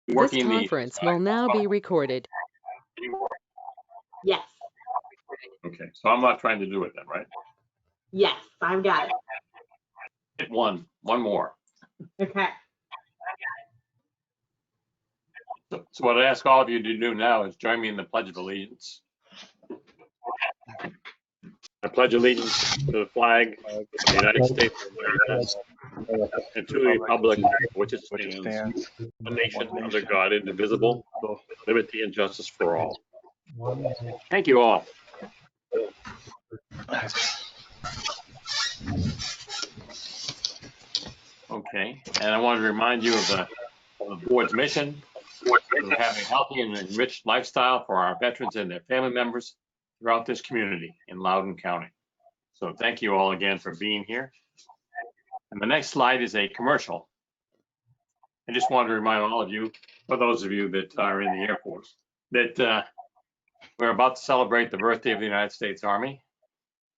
This working conference will now be recorded. Yes. Okay, so I'm not trying to do it then, right? Yes, I've got it. Hit one more. Okay. So what I ask all of you to do now is join me in the Pledge of Allegiance. I pledge allegiance to the flag of the United States of America and to the republic which it stands, one nation under God, indivisible, with liberty and justice for all. Thank you all. Okay, and I want to remind you of the board's mission to have a healthy and enriched lifestyle for our veterans and their family members throughout this community in Loudoun County. So thank you all again for being here. And the next slide is a commercial. I just wanted to remind all of you, for those of you that are in the Air Force, that we're about to celebrate the birthday of the United States Army.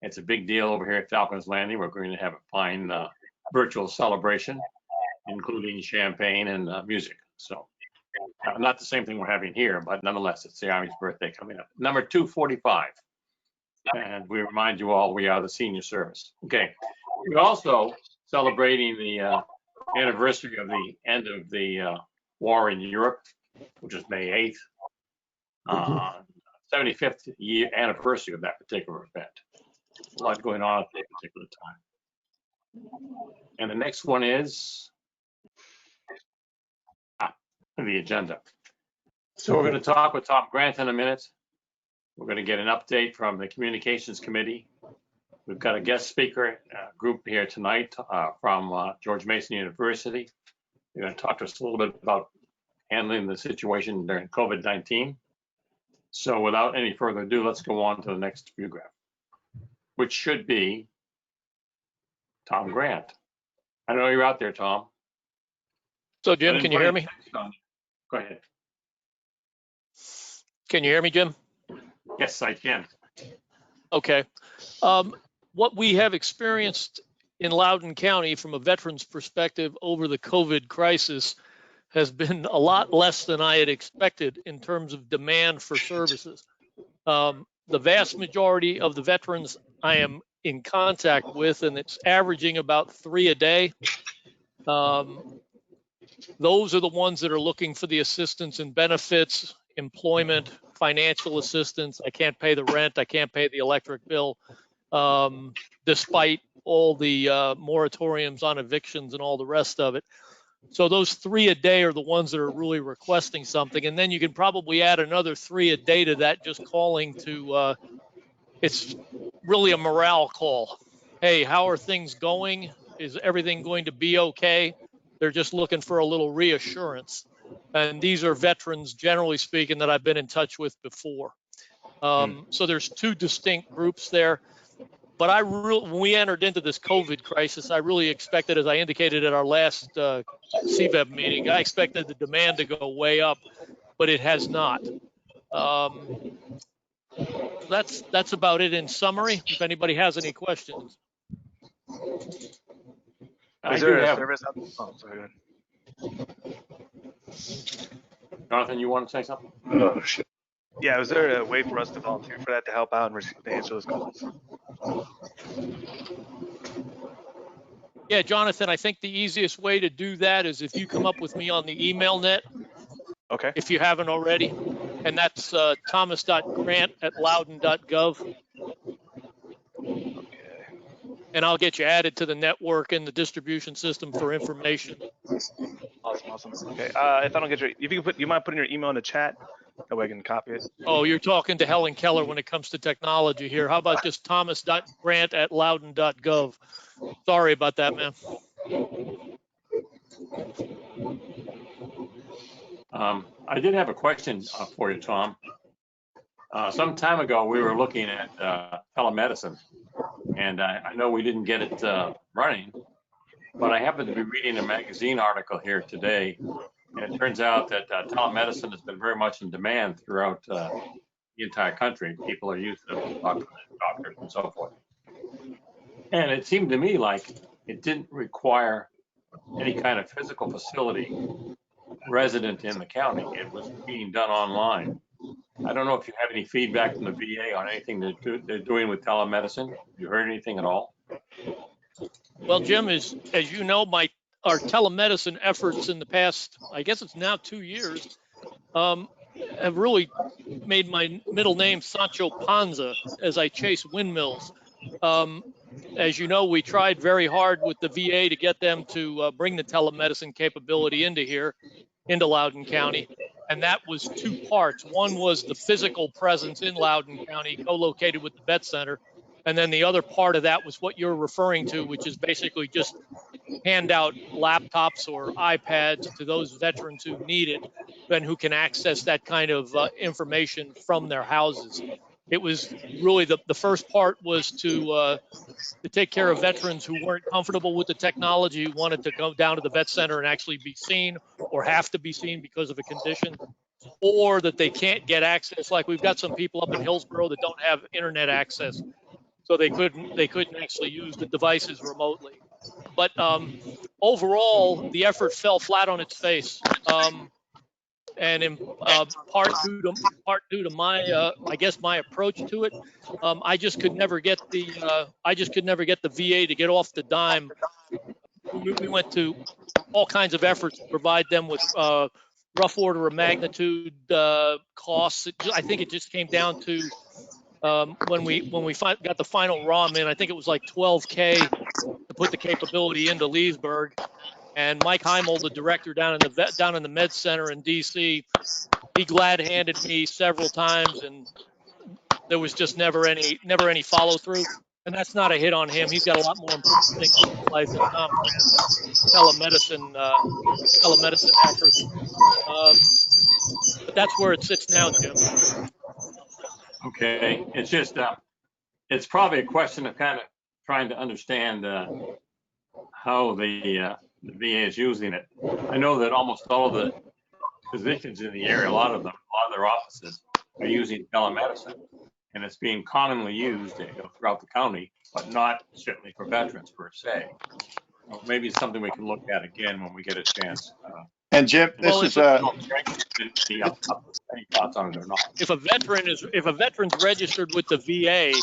It's a big deal over here at Falcons Landing. We're going to have a fine virtual celebration, including champagne and music. So not the same thing we're having here, but nonetheless, it's the Army's birthday coming up. Number 245. And we remind you all, we are the senior service. Okay. We're also celebrating the anniversary of the end of the war in Europe, which is May 8th. 75th year anniversary of that particular event. A lot going on at that particular time. And the next one is the agenda. So we're going to talk with Tom Grant in a minute. We're going to get an update from the Communications Committee. We've got a guest speaker group here tonight from George Mason University. They're going to talk to us a little bit about handling the situation during COVID-19. So without any further ado, let's go on to the next view graph, which should be Tom Grant. I know you're out there, Tom. So Jim, can you hear me? Go ahead. Can you hear me, Jim? Yes, I can. Okay. What we have experienced in Loudoun County from a veteran's perspective over the COVID crisis has been a lot less than I had expected in terms of demand for services. The vast majority of the veterans I am in contact with, and it's averaging about 3 a day. Those are the ones that are looking for the assistance and benefits, employment, financial assistance. I can't pay the rent, I can't pay the electric bill, despite all the moratoriums on evictions and all the rest of it. So those 3 a day are the ones that are really requesting something. And then you can probably add another 3 a day to that, just calling to, it's really a morale call. Hey, how are things going? Is everything going to be okay? They're just looking for a little reassurance. And these are veterans, generally speaking, that I've been in touch with before. So there's 2 distinct groups there. But when we entered into this COVID crisis, I really expected, as I indicated at our last CVEB meeting, I expected the demand to go way up, but it has not. That's about it in summary. If anybody has any questions. Is there a service? Oh, sorry. Jonathan, you want to say something? Oh, shit. Yeah, is there a way for us to volunteer for that to help out and answer those calls? Yeah, Jonathan, I think the easiest way to do that is if you come up with me on the email net. Okay. If you haven't already. And that's thomas.grant@loudoun.gov. Okay. And I'll get you added to the network and the distribution system for information. Awesome. Okay. If I don't get you mind putting your email in the chat? That way I can copy it. Oh, you're talking to Helen Keller when it comes to technology here. How about just thomas.grant@loudoun.gov? Sorry about that, man. I did have a question for you, Tom. Some time ago, we were looking at telemedicine, and I know we didn't get it running, but I happened to be reading a magazine article here today, and it turns out that telemedicine has been very much in demand throughout the entire country. People are used to talking to doctors and so forth. And it seemed to me like it didn't require any kind of physical facility resident in the county. It was being done online. I don't know if you have any feedback from the VA on anything they're doing with telemedicine. Have you heard anything at all? Well, Jim, as you know, our telemedicine efforts in the past, I guess it's now 2 years, have really made my middle name Sancho Panza as I chase windmills. As you know, we tried very hard with the VA to get them to bring the telemedicine capability into Loudoun County. And that was two parts. One was the physical presence in Loudoun County, co-located with the vet center. And then the other part of that was what you're referring to, which is basically just hand out laptops or iPads to those veterans who need it and who can access that kind of information from their houses. It was really the first part was to take care of veterans who weren't comfortable with the technology, who wanted to go down to the vet center and actually be seen or have to be seen because of a condition, or that they can't get access. Like we've got some people up in Hillsborough that don't have internet access, so they couldn't actually use the devices remotely. But overall, the effort fell flat on its face. And in part due to my I guess my approach to it, I just could never get the VA to get off the dime. We went to all kinds of efforts to provide them with rough order of magnitude costs. I think it just came down to when we got the final ROM in, I think it was like $12K to put the capability into Leesburg. And Mike Heimel, the director down in the Med Center in DC, he glad-handed me several times, and there was just never any follow-through. And that's not a hit on him. He's got a lot more important things in his life than Tom Brand's telemedicine efforts. But that's where it sits now, Jim. Okay, it's just it's probably a question of kind of trying to understand how the VA is using it. I know that almost all of the physicians in the area, a lot of their offices are using telemedicine, and it's being commonly used throughout the county, but not certainly for veterans per se. Well, maybe it's something we can look at again when we get a chance. And Jim, this is any thoughts on it or not? If a veteran's registered with the VA,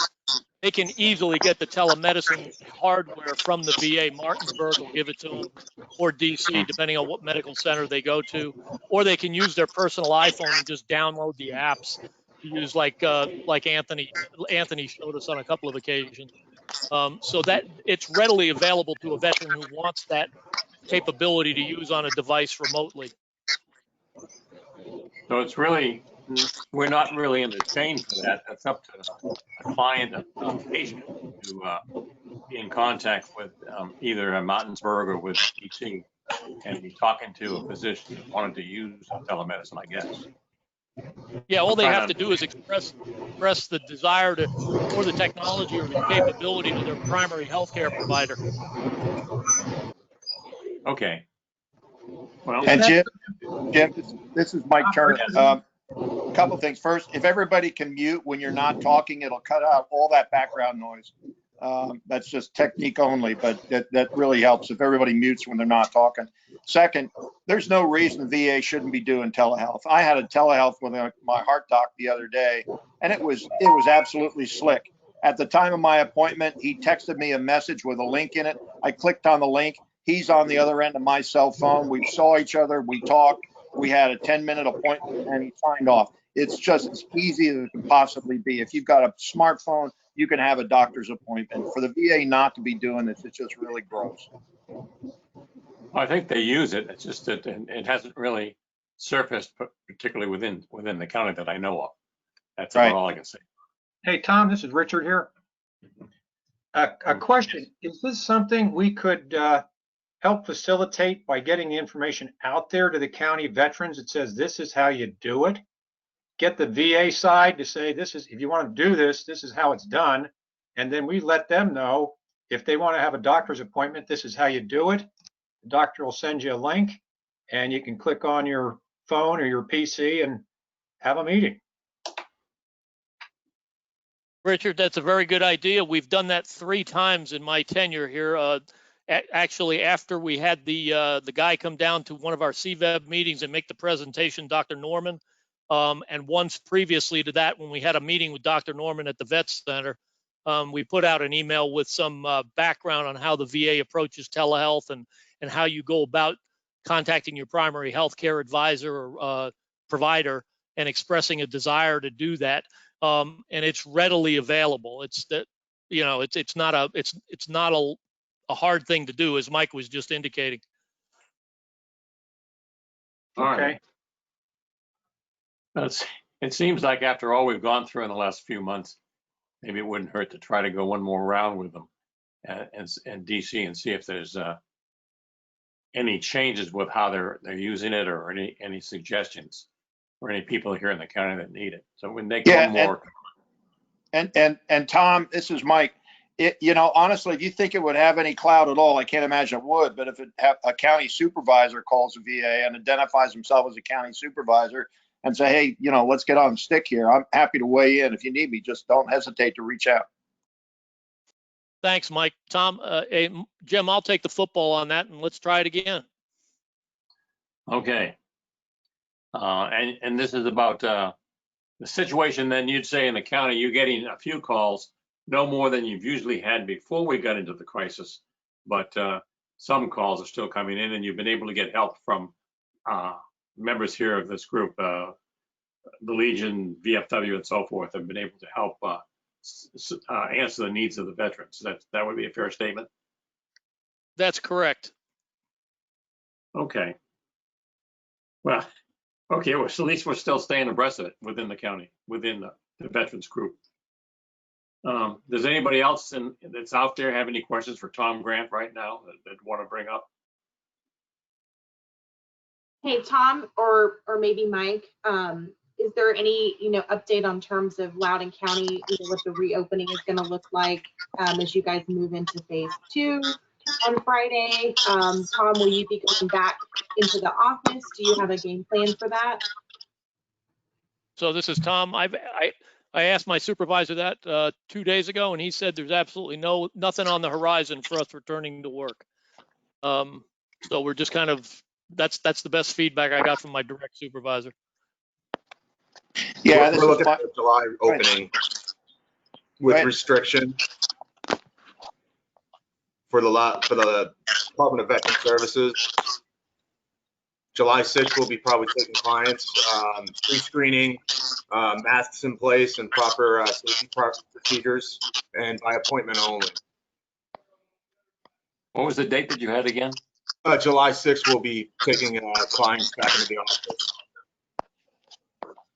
they can easily get the telemedicine hardware from the VA. Martinsburg will give it to them, or DC, depending on what medical center they go to, or they can use their personal iPhone and just download the apps to use, like Anthony showed us on a couple of occasions. So that it's readily available to a veteran who wants that capability to use on a device remotely. So it's really, we're not really in the chain for that. That's up to a client, a patient to be in contact with either a Martinsburg or with DC and be talking to a physician who wanted to use telemedicine, I guess. Yeah, all they have to do is express the desire for the technology or the capability to their primary healthcare provider. Okay. Well, and Jim, this is Mike Turner. A couple of things. First, if everybody can mute when you're not talking, it'll cut out all that background noise. That's just technique only, but that really helps if everybody mutes when they're not talking. Second, there's no reason the VA shouldn't be doing telehealth. I had a telehealth with my heart doc the other day, and it was absolutely slick. At the time of my appointment, he texted me a message with a link in it. I clicked on the link. He's on the other end of my cell phone. We saw each other. We talked. We had a 10-minute appointment, and he signed off. It's just as easy as it can possibly be. If you've got a smartphone, you can have a doctor's appointment. For the VA not to be doing this, it's just really gross. I think they use it. It's just that it hasn't really surfaced, particularly within the county that I know of. That's about all I can say. Hey, Tom, this is Richard here. A question, is this something we could help facilitate by getting the information out there to the county veterans that says this is how you do it? Get the VA side to say, this is, if you want to do this, this is how it's done. And then we let them know if they want to have a doctor's appointment, this is how you do it. The doctor will send you a link and you can click on your phone or your PC and have a meeting. Richard, that's a very good idea. We've done that 3 times in my tenure here. actually, after we had the guy come down to one of our CVEB meetings and make the presentation, Dr. Norman, and once previously to that, when we had a meeting with Dr. Norman at the Vet Center, we put out an email with some background on how the VA approaches telehealth and how you go about contacting your primary health care advisor or provider and expressing a desire to do that. And it's readily available. It's that, you know, it's not a hard thing to do, as Mike was just indicating. All right. Okay. It seems like after all we've gone through in the last few months, maybe it wouldn't hurt to try to go one more round with them and DC and see if there's any changes with how they're using it, or any suggestions, or any people here in the county that need it. So we make one more. And Tom, this is Mike. You know, honestly, if you think it would have any clout at all, I can't imagine it would. But if a county supervisor calls the VA and identifies himself as a county supervisor and say, hey, you know, let's get on the stick here, I'm happy to weigh in. If you need me, just don't hesitate to reach out. Thanks, Mike. Tom, hey, Jim, I'll take the football on that, and let's try it again. Okay. And this is about the situation then you'd say in the county, you're getting a few calls, no more than you've usually had before we got into the crisis, but some calls are still coming in, and you've been able to get help from members here of this group, the Legion, VFW, and so forth, have been able to help answer the needs of the veterans. That would be a fair statement? That's correct. Okay. Well, okay, well, so at least we're still staying abreast of it within the county, within the veterans group. Does anybody else that's out there have any questions for Tom Grant right now that want to bring up? Hey, Tom, or maybe Mike, is there any, update on terms of Loudoun County, what the reopening is going to look like as you guys move into phase 2 on Friday? Tom, will you be going back into the office? Do you have a game plan for that? So this is Tom. I asked my supervisor that 2 days ago, and he said there's absolutely nothing on the horizon for us returning to work. So we're just kind of, that's the best feedback I got from my direct supervisor. Yeah, we're looking at the July opening with restriction for the Department of Veteran Services. July 6th, we'll be probably taking clients, pre-screening, masks in place, and proper safety procedures, and by appointment only. What was the date that you had again? July 6th, we'll be taking clients back into the office.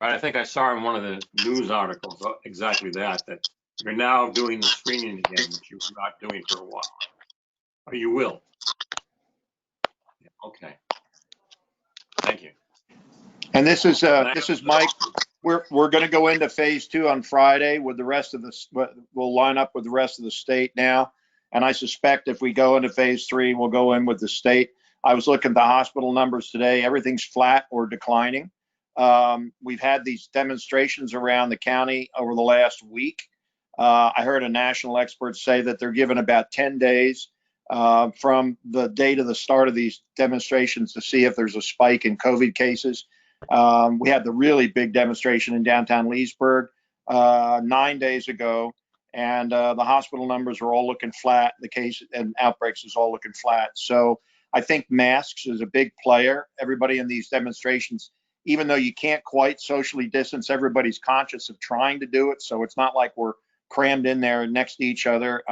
Right, I think I saw in one of the news articles exactly that you're now doing the screening again, which you were not doing for a while. Or you will. Yeah, okay. Thank you. And this is Mike. We're going to go into phase 2 on Friday with the rest of we'll line up with the rest of the state now. And I suspect if we go into phase 3, we'll go in with the state. I was looking at the hospital numbers today. Everything's flat or declining. We've had these demonstrations around the county over the last week. I heard a national expert say that they're given about 10 days from the date of the start of these demonstrations to see if there's a spike in COVID cases. We had the really big demonstration in downtown Leesburg 9 days ago, and the hospital numbers are all looking flat. The case and outbreaks is all looking flat. So I think masks is a big player. Everybody in these demonstrations, even though you can't quite socially distance, everybody's conscious of trying to do it. So it's not like we're crammed in there next to each other.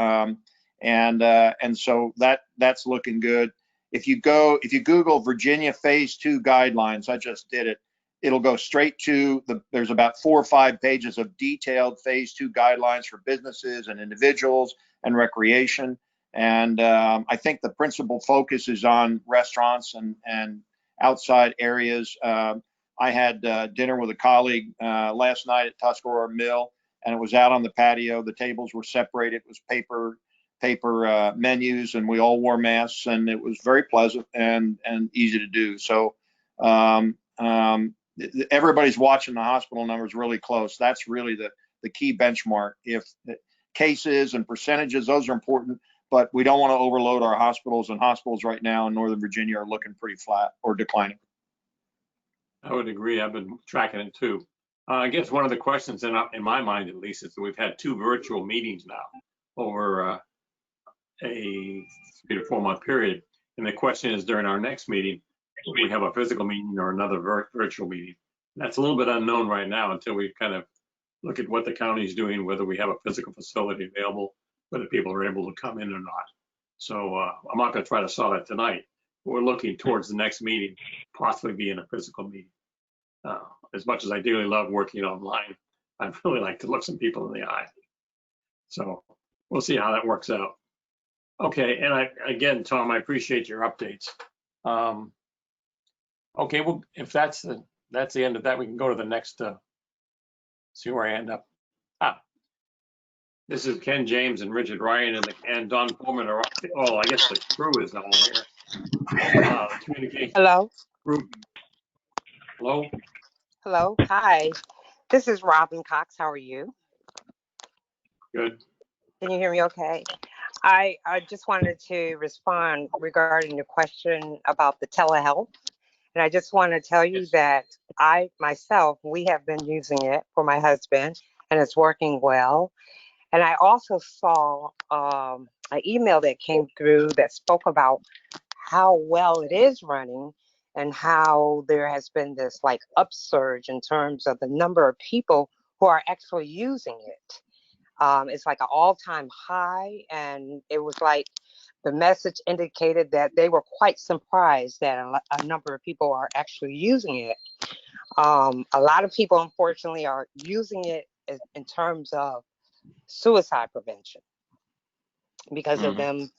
And so that's looking good. If you Google Virginia phase 2 guidelines, I just did it, it'll go straight to there's about 4 or 5 pages of detailed phase 2 guidelines for businesses and individuals and recreation. And I think the principal focus is on restaurants and outside areas. I had dinner with a colleague last night at Tuscarora Mill, and it was out on the patio. The tables were separated. It was paper menus, and we all wore masks, and it was very pleasant and easy to do. So everybody's watching the hospital numbers really close. That's really the key benchmark. If cases and percentages, those are important, but we don't want to overload our hospitals, and hospitals right now in Northern Virginia are looking pretty flat or declining. I would agree. I've been tracking it too. I guess one of the questions in my mind, at least, is that we've had 2 virtual meetings now over a 3 to 4 month period. And the question is, during our next meeting, will we have a physical meeting or another virtual meeting? And that's a little bit unknown right now until we kind of look at what the county is doing, whether we have a physical facility available, whether people are able to come in or not. So I'm not going to try to solve that tonight. But we're looking towards the next meeting, possibly being a physical meeting. As much as I dearly love working online, I'd really like to look some people in the eye. So we'll see how that works out. Okay, and again, Tom, I appreciate your updates. Okay, well, if that's the end of that, we can go to the next. See where I end up. This is Ken James and Richard Ryan and Don Coleman are. Oh, I guess the crew is all here. Communication Hello. group. Hello. Hello. Hi. This is Robin Cox. How are you? Good. Can you hear me okay? I just wanted to respond regarding the question about the telehealth. And I just want to tell you that I myself, we have been using it for my husband and it's working well. And I also saw an email that came through that spoke about how well it is running and how there has been this like upsurge in terms of the number of people who are actually using it. It's like an all-time high, and it was like the message indicated that they were quite surprised that a number of people are actually using it. A lot of people, unfortunately, are using it in terms of suicide prevention because of them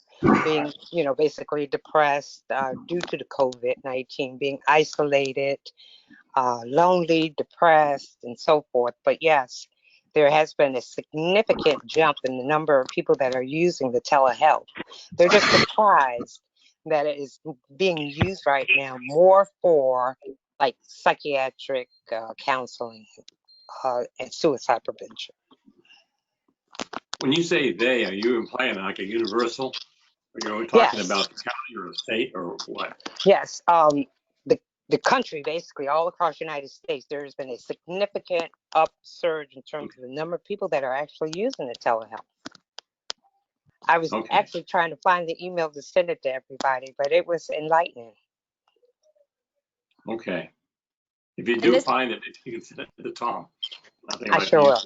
being, basically depressed due to the COVID-19, being isolated, lonely, depressed, and so forth. But yes, there has been a significant jump in the number of people that are using the telehealth. They're just surprised that it is being used right now more for like psychiatric counseling and suicide prevention. When you say they, are you implying like a universal? Are you talking Yes. about the county or the state or what? Yes. The country, basically all across the United States, there has been a significant upsurge in terms of the number of people that are actually using the telehealth. I was actually trying to find the email to send it to everybody, but it was enlightening. Okay. If you do find it, you can send it to Tom. I sure will.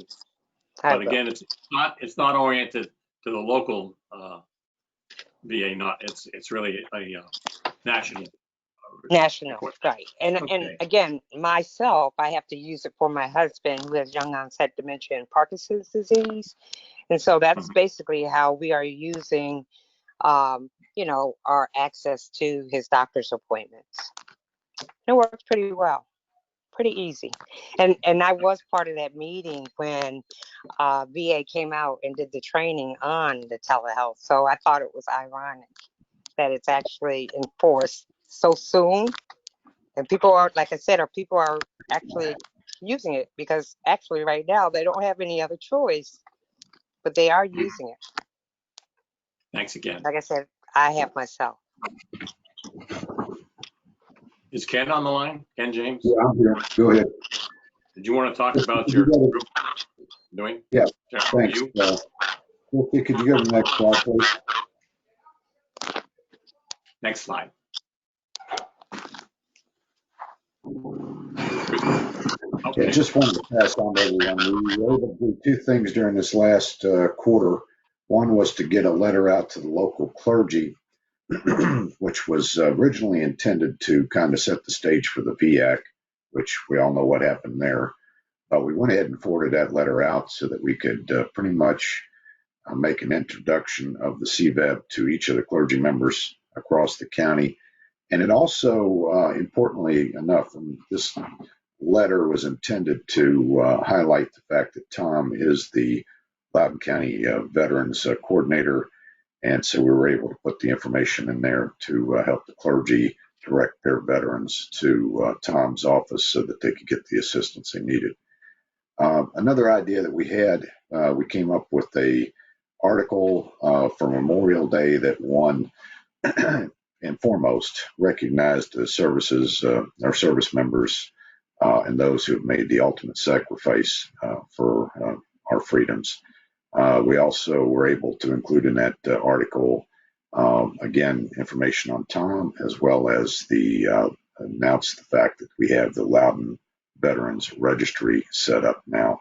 But again, it's not oriented to the local VA. It's really a national. National, right. And again, myself, I have to use it for my husband who has young onset dementia and Parkinson's disease. And so that's basically how we are using, our access to his doctor's appointments. It works pretty well, pretty easy. And I was part of that meeting when VA came out and did the training on the telehealth. So I thought it was ironic that it's actually enforced so soon. And people are, like I said, people are actually using it because actually right now they don't have any other choice, but they are using it. Thanks again. Like I said, I have myself. Is Ken on the line? Ken James? Yeah, I'm here. Go ahead. Did you want to talk about your group doing? Yeah, Sure. thanks. Could you go to the next slide, please? Next slide. Yeah, just wanted to pass on to everyone. We were able to do 2 things during this last quarter. One was to get a letter out to the local clergy, which was originally intended to kind of set the stage for the VAC, which we all know what happened there. But we went ahead and forwarded that letter out so that we could pretty much make an introduction of the CVEB to each of the clergy members across the county. And it also, importantly enough, this letter was intended to highlight the fact that Tom is the Loudoun County Veterans Coordinator. And so we were able to put the information in there to help the clergy direct their veterans to Tom's office so that they could get the assistance they needed. Another idea that we had, we came up with a article for Memorial Day that won and foremost recognized the services, our service members, and those who have made the ultimate sacrifice for our freedoms. We also were able to include in that article, again, information on Tom, as well as the announce the fact that we have the Loudoun Veterans Registry set up now.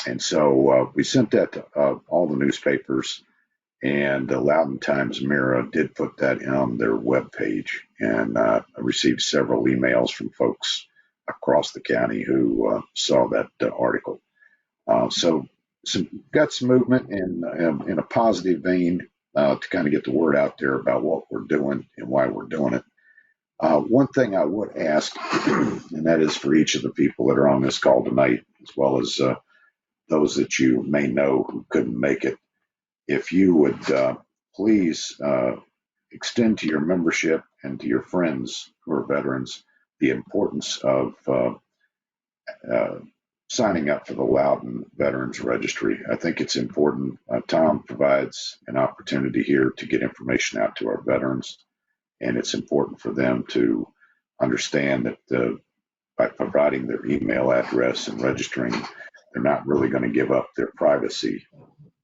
And so we sent that to all the newspapers, and the Loudoun Times Mirror did put that on their webpage, and I received several emails from folks across the county who saw that article. So got some movement in a positive vein to kind of get the word out there about what we're doing and why we're doing it. One thing I would ask, and that is for each of the people that are on this call tonight, as well as those that you may know who couldn't make it, if you would please extend to your membership and to your friends who are veterans the importance of signing up for the Loudoun Veterans Registry. I think it's important. Tom provides an opportunity here to get information out to our veterans, and it's important for them to understand that by providing their email address and registering, they're not really going to give up their privacy,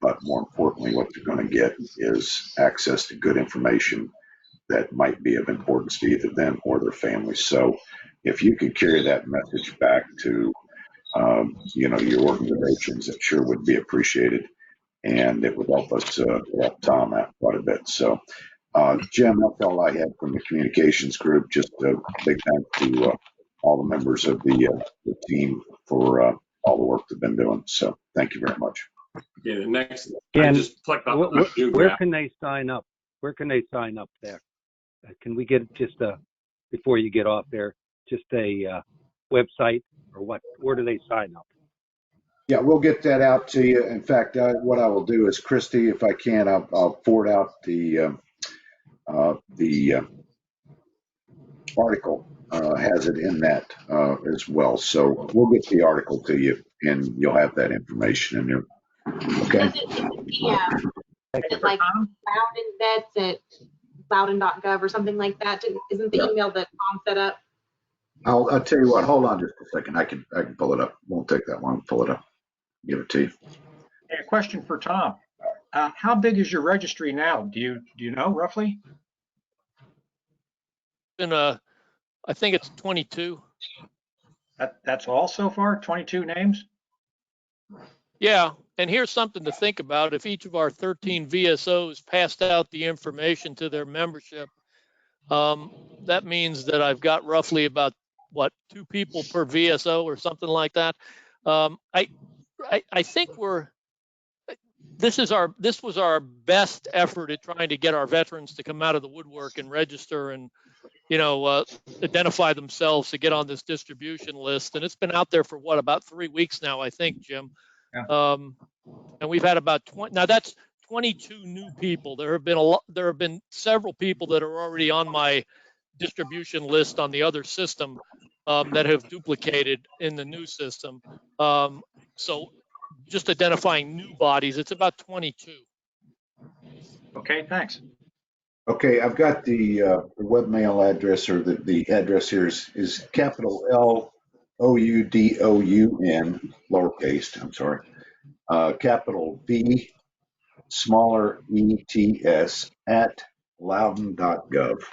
but more importantly, what they're going to get is access to good information that might be of importance to either them or their families. So if you could carry that message back to your organizations, it sure would be appreciated, and it would help us help Tom out quite a bit. So, Jim, that's all I had from the communications group. Just a big thanks to all the members of the team for all the work they've been doing. So, thank you very much. Okay, the next, I And just clicked on where can they sign up? Where can they sign up there? Can we get just before you get off there, just a website or what? Where do they sign up? Yeah, we'll get that out to you. In fact, what I will do is, Christy, if I can, I'll forward out the article. Has it in that as well. So we'll get the article to you, and you'll have that information in there. Okay. Is it like Loudoun Vets at Loudoun.gov or something like that? Isn't the email that Tom set up? I'll tell you what. Hold on just a second. I can pull it up. Won't take that long. Pull it up. Give it to you. Hey, a question for Tom. How big is your registry now? Do you know roughly? I think it's 22. That's all so far? 22 names? Yeah, and here's something to think about. If each of our 13 VSOs passed out the information to their membership, that means that I've got roughly about, 2 people per VSO or something like that. I think this was our best effort at trying to get our veterans to come out of the woodwork and register and identify themselves to get on this distribution list. And it's been out there for about 3 weeks now, I think, Jim. Yeah. And we've had about 20. Now that's 22 new people. There have been several people that are already on my distribution list on the other system that have duplicated in the new system. So just identifying new bodies, it's about 22. Okay, thanks. Okay, I've got the webmail address, or the address here is capital LOUDOUN, lowercase, I'm sorry, capital V, smaller ETS, at loudoun.gov.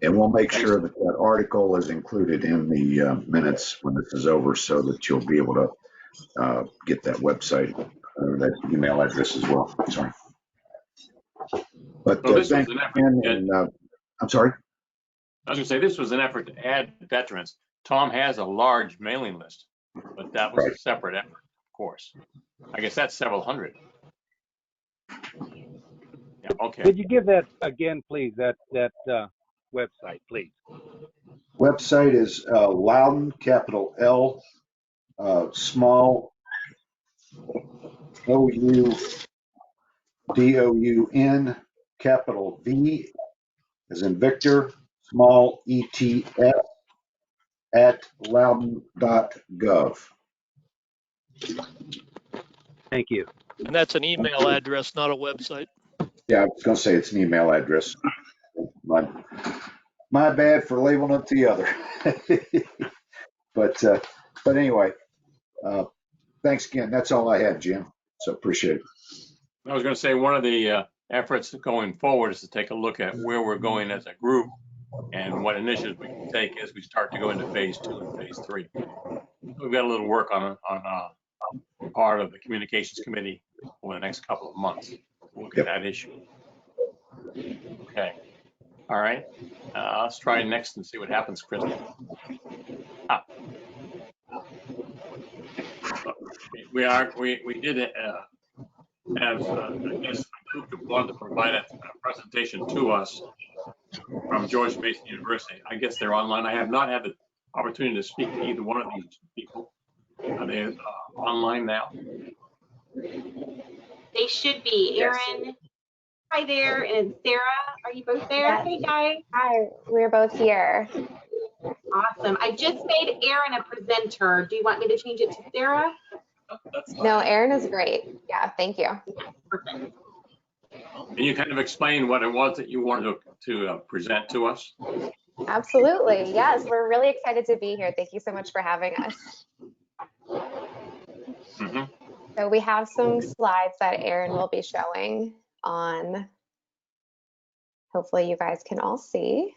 And we'll make sure that that article is included in the minutes when this is over, so that you'll be able to get that website, or that email address as well. Sorry. But this thank was an you, effort. and I'm sorry. I was going to say this was an effort to add veterans. Tom has a large mailing list, but that was a separate effort, of course. I guess that's several hundred. Yeah, okay. Could you give that again, please? That website, please. Website is Loudoun, capital L, small OUDOUN, capital V, as in Victor, small ETS, at loudoun.gov. Thank you. And that's an email address, not a website. Yeah, I was going to say it's an email address. My bad for labeling it the other. But anyway, thanks again. That's all I had, Jim. So appreciate it. I was going to say one of the efforts going forward is to take a look at where we're going as a group and what initiatives we can take as we start to go into phase 2 and phase 3. We've got a little work on part of the communications committee over the next couple of months. We'll look at that issue. Okay. All right. Let's try next and see what happens, Kristen. We did it as I guess a group that wanted to provide a presentation to us from George Mason University. I guess they're online. I have not had the opportunity to speak to either one of these people. Are they online now? They should be. Aaron, hi there, and Sarah, are you both there? Yes. Hey guys. Hi, we're both here. Awesome. I just made Aaron a presenter. Do you want me to change it to Sarah? No, Aaron is great. Yeah, thank you. Perfect. Can you kind of explain what it was that you wanted to present to us? Absolutely. Yes, we're really excited to be here. Thank you so much for having us. Mm-hmm. So we have some slides that Aaron will be showing on. Hopefully you guys can all see.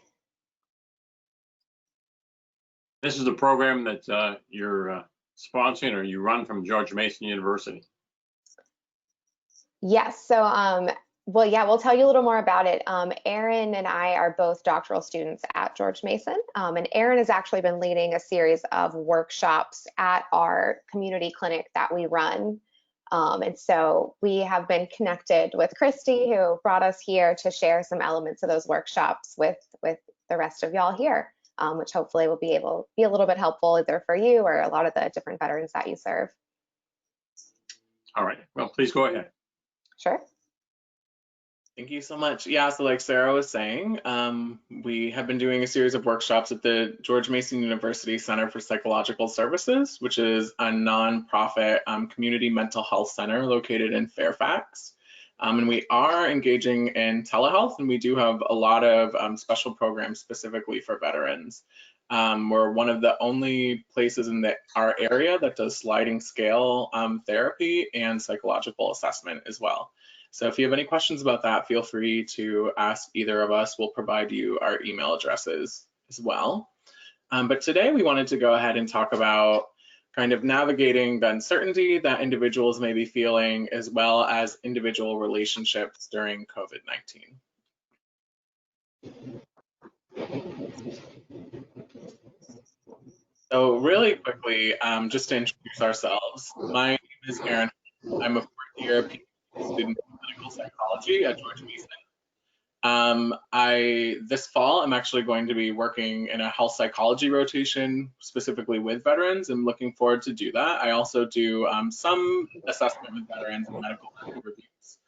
This is the program that you're sponsoring or you run from George Mason University. Yes, so well, yeah, we'll tell you a little more about it. Aaron and I are both doctoral students at George Mason, and Aaron has actually been leading a series of workshops at our community clinic that we run. And so we have been connected with Christy, who brought us here to share some elements of those workshops with the rest of y'all here, which hopefully will be able to be a little bit helpful either for you or a lot of the different veterans that you serve. All right, well, please go ahead. Sure. Thank you so much. Yeah, so like Sarah was saying, we have been doing a series of workshops at the George Mason University Center for Psychological Services, which is a nonprofit community mental health center located in Fairfax. And we are engaging in telehealth, and we do have a lot of special programs specifically for veterans. We're one of the only places in our area that does sliding scale therapy and psychological assessment as well. So if you have any questions about that, feel free to ask either of us. We'll provide you our email addresses as well. But today we wanted to go ahead and talk about kind of navigating the uncertainty that individuals may be feeling, as well as individual relationships during COVID-19. So really quickly, just to introduce ourselves, my name is Aaron. I'm a fourth-year PhD student in clinical psychology at George Mason. This fall, I'm actually going to be working in a health psychology rotation, specifically with veterans. I'm looking forward to do that. I also do some assessment with veterans and medical reviews.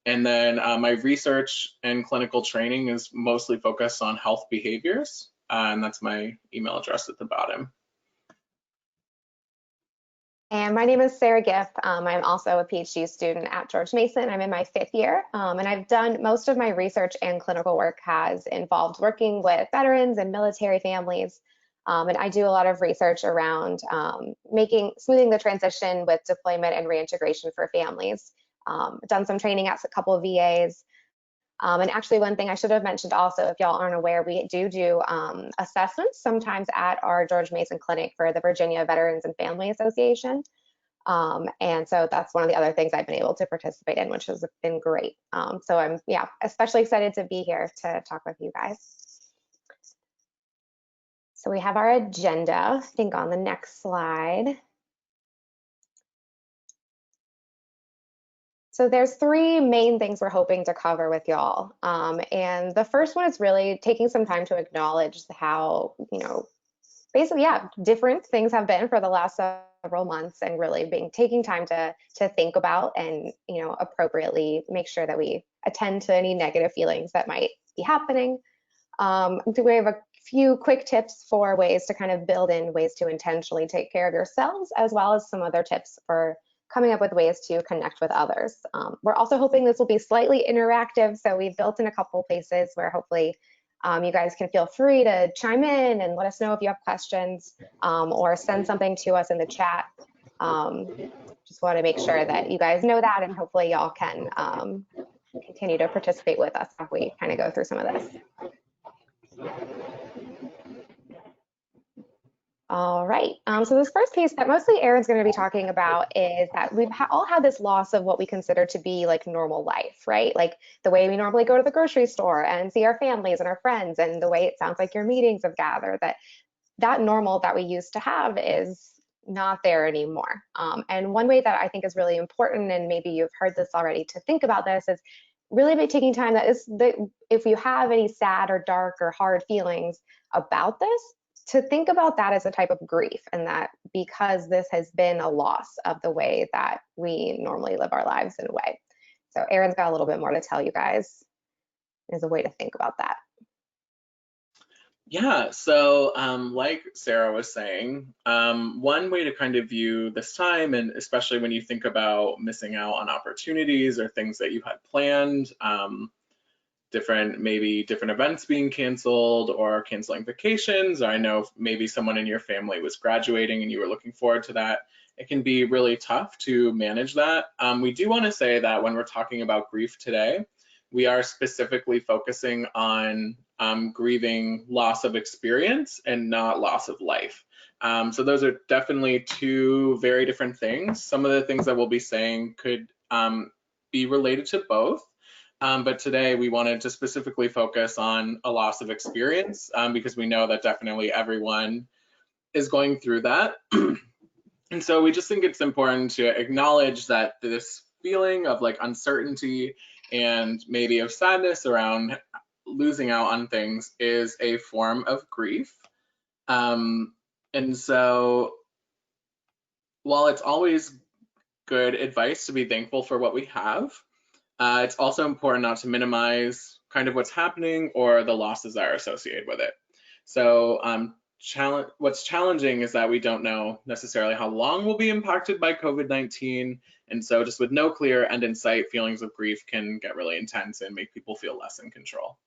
And then my research and clinical training is mostly focused on health behaviors, and that's my email address at the bottom. And my name is Sarah Giff. I'm also a PhD student at George Mason. I'm in my 5th year, and I've done most of my research and clinical work has involved working with veterans and military families. And I do a lot of research around smoothing the transition with deployment and reintegration for families. Done some training at a couple of VAs. And actually, one thing I should have mentioned also, if y'all aren't aware, we do assessments sometimes at our George Mason clinic for the Virginia Veterans and Family Association. And so that's one of the other things I've been able to participate in, which has been great. So I'm, especially excited to be here to talk with you guys. So we have our agenda, I think, on the next slide. So there's 3 main things we're hoping to cover with y'all. And the first one is really taking some time to acknowledge how, basically, different things have been for the last several months, and really taking time to think about and, appropriately make sure that we attend to any negative feelings that might be happening. We have a few quick tips for ways to kind of build in ways to intentionally take care of yourselves, as well as some other tips for coming up with ways to connect with others. We're also hoping this will be slightly interactive, so we've built in a couple places where hopefully you guys can feel free to chime in and let us know if you have questions, or send something to us in the chat. Just want to make sure that you guys know that, and hopefully y'all can continue to participate with us as we kind of go through some of this. All right, so this first piece that mostly Erin's going to be talking about is that we've all had this loss of what we consider to be like normal life, right? Like the way we normally go to the grocery store and see our families and our friends, and the way it sounds like your meetings have gathered, that normal that we used to have is not there anymore. And one way that I think is really important, and maybe you've heard this already, to think about this is really by taking time that if you have any sad or dark or hard feelings about this, to think about that as a type of grief, and that because this has been a loss of the way that we normally live our lives in a way. So Erin's got a little bit more to tell you guys as a way to think about that. Yeah, so like Sarah was saying, one way to kind of view this time, and especially when you think about missing out on opportunities or things that you had planned, maybe different events being canceled or canceling vacations, or I know maybe someone in your family was graduating and you were looking forward to that. It can be really tough to manage that. We do want to say that when we're talking about grief today, we are specifically focusing on grieving loss of experience and not loss of life. So those are definitely two very different things. Some of the things that we'll be saying could be related to both. But today we wanted to specifically focus on a loss of experience because we know that definitely everyone is going through that. And so we just think it's important to acknowledge that this feeling of like uncertainty and maybe of sadness around losing out on things is a form of grief. And so while it's always good advice to be thankful for what we have, it's also important not to minimize kind of what's happening or the losses that are associated with it. So what's challenging is that we don't know necessarily how long we'll be impacted by COVID-19. And so just with no clear end in sight, feelings of grief can get really intense and make people feel less in control.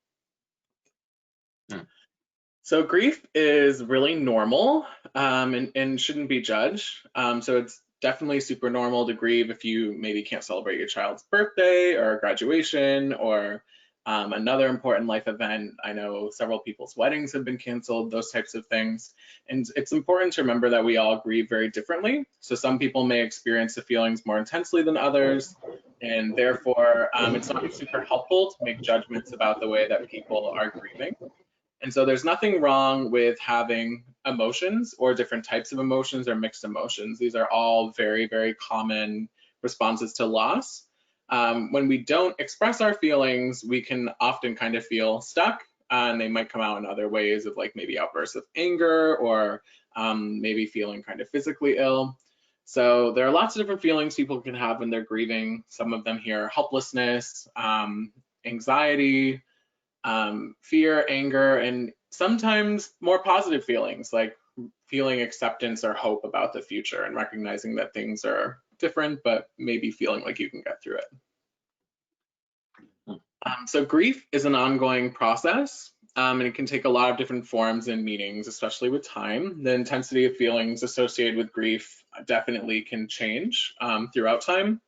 So grief is really normal and shouldn't be judged. So it's definitely super normal to grieve if you maybe can't celebrate your child's birthday or graduation or another important life event. I know several people's weddings have been canceled, those types of things. And it's important to remember that we all grieve very differently. So some people may experience the feelings more intensely than others, and therefore it's not super helpful to make judgments about the way that people are grieving. And so there's nothing wrong with having emotions or different types of emotions or mixed emotions. These are all very, very common responses to loss. When we don't express our feelings, we can often kind of feel stuck, and they might come out in other ways of like maybe outbursts of anger or maybe feeling kind of physically ill. So there are lots of different feelings people can have when they're grieving. Some of them here are helplessness, anxiety, fear, anger, and sometimes more positive feelings like feeling acceptance or hope about the future and recognizing that things are different, but maybe feeling like you can get through it. So grief is an ongoing process, and it can take a lot of different forms and meanings, especially with time. The intensity of feelings associated with grief definitely can change throughout time.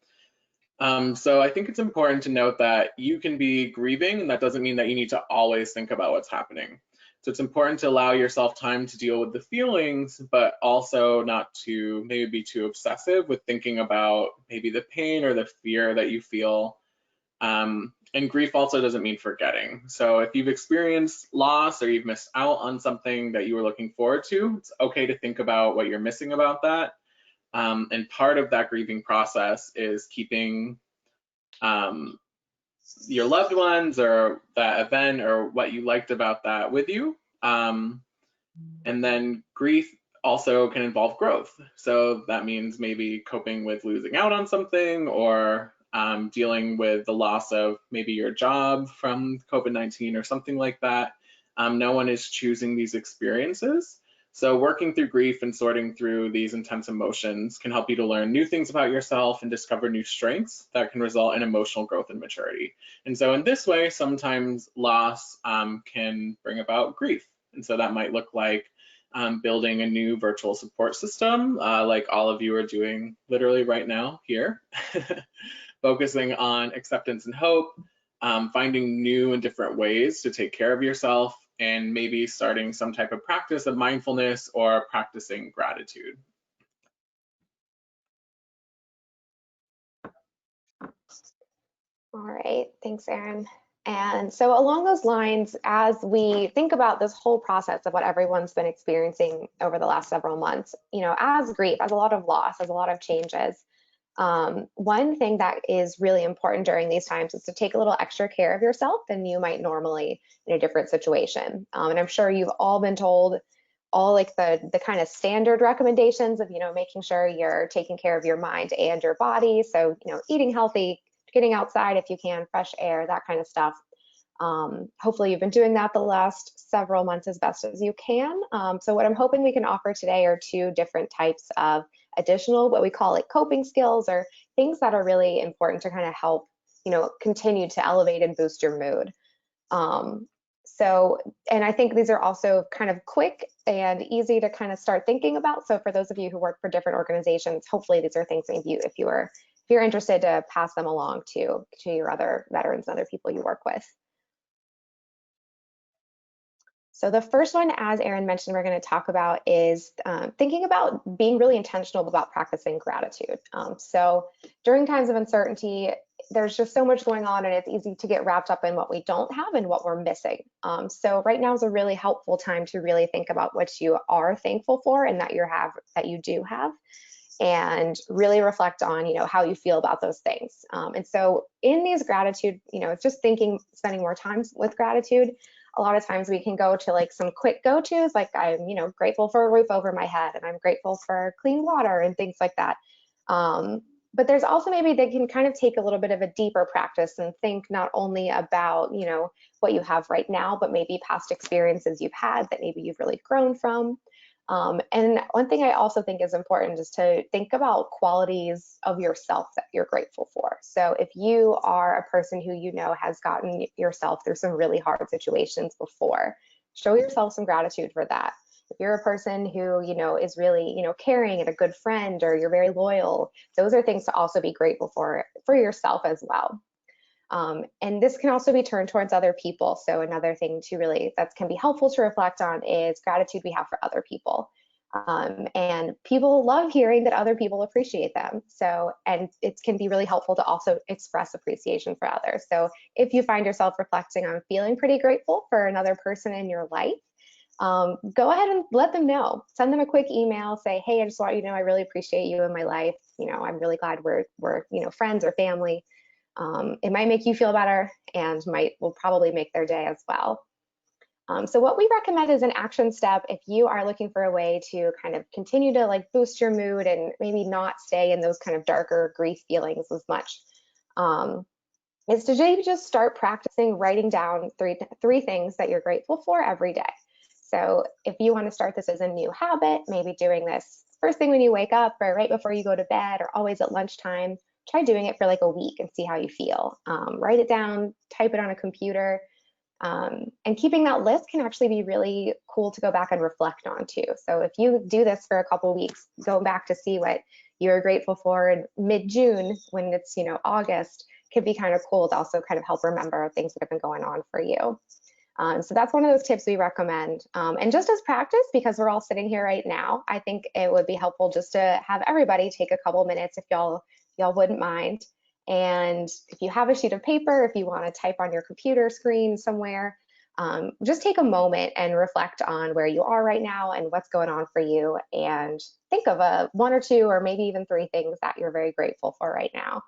So I think it's important to note that you can be grieving, and that doesn't mean that you need to always think about what's happening. So it's important to allow yourself time to deal with the feelings, but also not to maybe be too obsessive with thinking about maybe the pain or the fear that you feel. And grief also doesn't mean forgetting. So if you've experienced loss or you've missed out on something that you were looking forward to, it's okay to think about what you're missing about that. And part of that grieving process is keeping your loved ones or that event or what you liked about that with you. And then grief also can involve growth. So that means maybe coping with losing out on something or dealing with the loss of maybe your job from COVID-19 or something like that. No one is choosing these experiences. So working through grief and sorting through these intense emotions can help you to learn new things about yourself and discover new strengths that can result in emotional growth and maturity. And so in this way, sometimes loss can bring about grief. And so that might look like building a new virtual support system, like all of you are doing literally right now here, focusing on acceptance and hope, finding new and different ways to take care of yourself, and maybe starting some type of practice of mindfulness or practicing gratitude. All right, thanks, Erin. And so along those lines, as we think about this whole process of what everyone's been experiencing over the last several months, as grief, as a lot of loss, as a lot of changes, one thing that is really important during these times is to take a little extra care of yourself than you might normally in a different situation. And I'm sure you've all been told all like the kind of standard recommendations of, making sure you're taking care of your mind and your body. So, eating healthy, getting outside if you can, fresh air, that kind of stuff. Hopefully you've been doing that the last several months as best as you can. So what I'm hoping we can offer today are 2 different types of additional, what we call like coping skills, or things that are really important to kind of help, continue to elevate and boost your mood. And I think these are also kind of quick and easy to kind of start thinking about. So for those of you who work for different organizations, hopefully these are things maybe if you're interested to pass them along to your other veterans and other people you work with. So the first one, as Erin mentioned, we're going to talk about is thinking about being really intentional about practicing gratitude. So during times of uncertainty, there's just so much going on, and it's easy to get wrapped up in what we don't have and what we're missing. So right now is a really helpful time to really think about what you are thankful for and that you do have, and really reflect on, how you feel about those things. And so in these gratitude, it's just spending more time with gratitude. A lot of times we can go to like some quick go-tos, like I'm, grateful for a roof over my head, and I'm grateful for clean water and things like that. But there's also maybe they can kind of take a little bit of a deeper practice and think not only about, what you have right now, but maybe past experiences you've had that maybe you've really grown from. And one thing I also think is important is to think about qualities of yourself that you're grateful for. So if you are a person who has gotten yourself through some really hard situations before, show yourself some gratitude for that. If you're a person who, is really, caring and a good friend, or you're very loyal, those are things to also be grateful for yourself as well. And this can also be turned towards other people. So another thing that can be helpful to reflect on is gratitude we have for other people. And people love hearing that other people appreciate them. So, and it can be really helpful to also express appreciation for others. So if you find yourself reflecting on feeling pretty grateful for another person in your life, go ahead and let them know. Send them a quick email, say, hey, I just want you to know I really appreciate you in my life. I'm really glad we're friends or family. It might make you feel better and will probably make their day as well. So what we recommend is an action step if you are looking for a way to kind of continue to boost your mood and maybe not stay in those kind of darker grief feelings as much. Is to maybe just start practicing writing down three things that you're grateful for every day. So if you want to start this as a new habit, maybe doing this first thing when you wake up or right before you go to bed or always at lunchtime, try doing it for like a week and see how you feel. Write it down, type it on a computer, and keeping that list can actually be really cool to go back and reflect on too. So if you do this for a couple of weeks, go back to see what you're grateful for in mid-June when it's, August, can be kind of cool to also kind of help remember things that have been going on for you. So that's one of those tips we recommend. And just as practice, because we're all sitting here right now, I think it would be helpful just to have everybody take a couple minutes if y'all wouldn't mind. And if you have a sheet of paper, if you want to type on your computer screen somewhere, just take a moment and reflect on where you are right now and what's going on for you, and think of one or two or maybe even three things that you're very grateful for right now.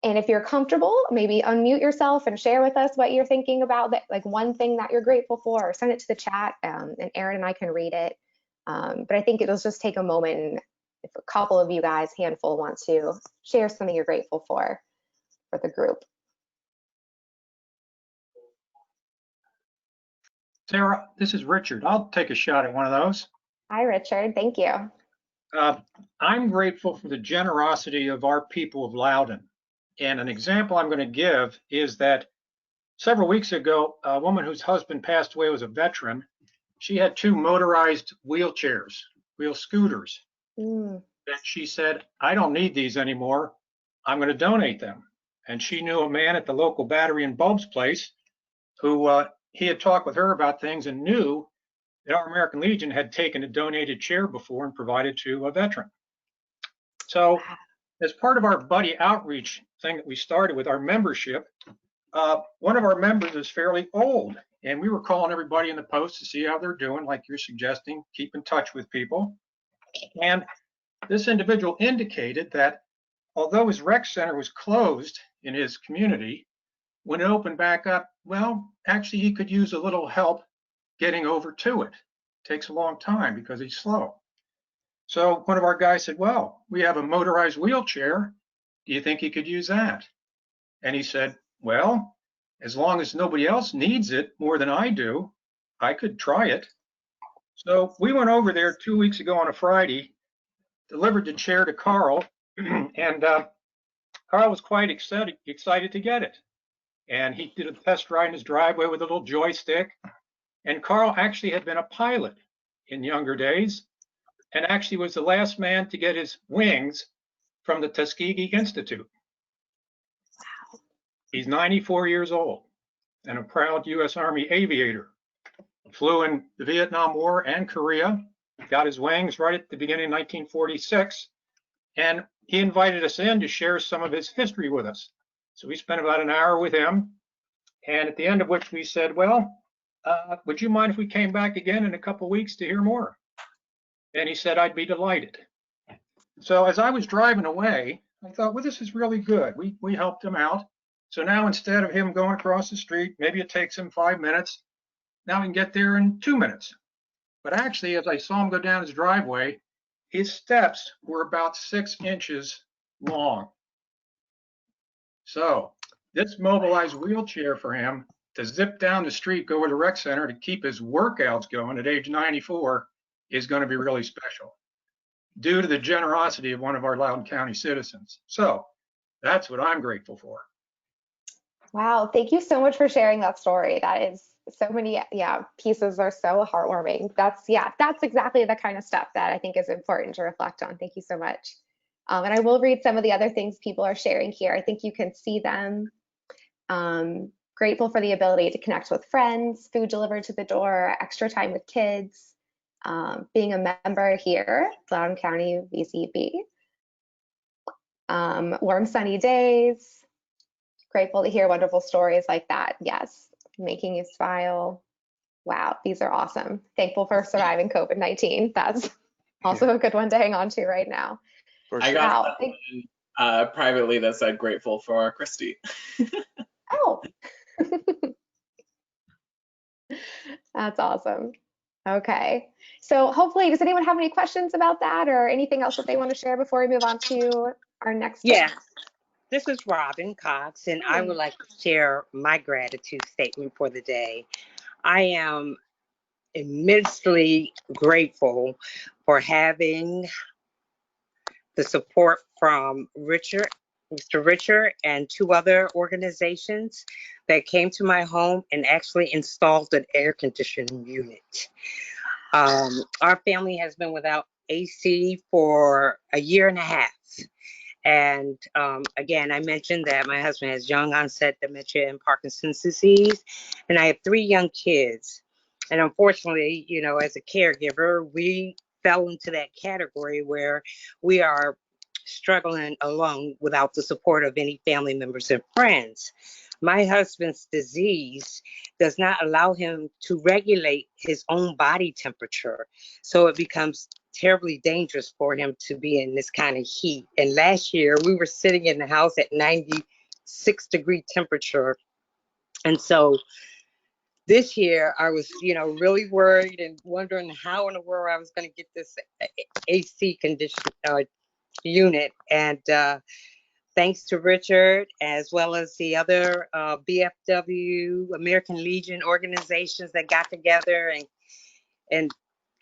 And if you're comfortable, maybe unmute yourself and share with us what you're thinking about, that like one thing that you're grateful for, or send it to the chat, and Erin and I can read it. But I think it'll just take a moment, and if a couple of you guys, handful, want to share something you're grateful for the group. Sarah, this is Richard. I'll take a shot at one of those. Hi, Richard. Thank you. I'm grateful for the generosity of our people of Loudoun. And an example I'm going to give is that several weeks ago, a woman whose husband passed away was a veteran. She had 2 motorized wheelchairs, wheel scooters. Mm. And she said, I don't need these anymore. I'm going to donate them. And she knew a man at the local battery and bulbs place who he had talked with her about things and knew that our American Legion had taken a donated chair before and provided to a veteran. So as part of our buddy outreach thing that we started with our membership, one of our members is fairly old, and we were calling everybody in the post to see how they're doing, like you're suggesting, keep in touch with people. And this individual indicated that although his rec center was closed in his community, when it opened back up, well, actually he could use a little help getting over to it. Takes a long time because he's slow. So one of our guys said, well, we have a motorized wheelchair. Do you think he could use that? And he said, well, as long as nobody else needs it more than I do, I could try it. So we went over there 2 weeks ago on a Friday, delivered the chair to Carl, and Carl was quite excited to get it. And he did a test ride in his driveway with a little joystick. And Carl actually had been a pilot in younger days, and actually was the last man to get his wings from the Tuskegee Institute. He's 94 years old and a proud U.S. Army aviator. Flew in the Vietnam War and Korea, got his wings right at the beginning of 1946, and he invited us in to share some of his history with us. So we spent about an hour with him, and at the end of which we said, well, would you mind if we came back again in a couple weeks to hear more? And he said, I'd be delighted. So as I was driving away, I thought, well, this is really good. We helped him out. So now instead of him going across the street, maybe it takes him 5 minutes. Now he can get there in 2 minutes. But actually, as I saw him go down his driveway, his steps were about 6 inches long. So this mobilized wheelchair for him to zip down the street, go to the rec center to keep his workouts going at age 94 is going to be really special due to the generosity of one of our Loudoun County citizens. So that's what I'm grateful for. Wow, thank you so much for sharing that story. That is so many, pieces are so heartwarming. That's exactly the kind of stuff that I think is important to reflect on. Thank you so much. And I will read some of the other things people are sharing here. I think you can see them. Grateful for the ability to connect with friends, food delivered to the door, extra time with kids, being a member here, Loudoun County VCB. Warm sunny days. Grateful to hear wonderful stories like that. Yes, making you smile. Wow, these are awesome. Thankful for surviving COVID-19. That's also a good one to hang on to right now. I got privately that said grateful for Christy. Oh, that's awesome. Okay, so hopefully, does anyone have any questions about that or anything else that they want to share before we move on to our next? Yes, this is Robin Cox, and I would like to share my gratitude statement for the day. I am immensely grateful for having the support from Mr. Richard, and 2 other organizations that came to my home and actually installed an air conditioning unit. Our family has been without AC for a year and a half. And again, I mentioned that my husband has young onset dementia and Parkinson's disease, and I have 3 young kids. And unfortunately, you know, as a caregiver, we fell into that category where we are struggling alone without the support of any family members and friends. My husband's disease does not allow him to regulate his own body temperature, so it becomes terribly dangerous for him to be in this kind of heat. And last year we were sitting in the house at 96-degree temperature, and so this year I was, you know, really worried and wondering how in the world I was going to get this AC condition unit. And thanks to Richard, as well as the other BFW, American Legion organizations that got together and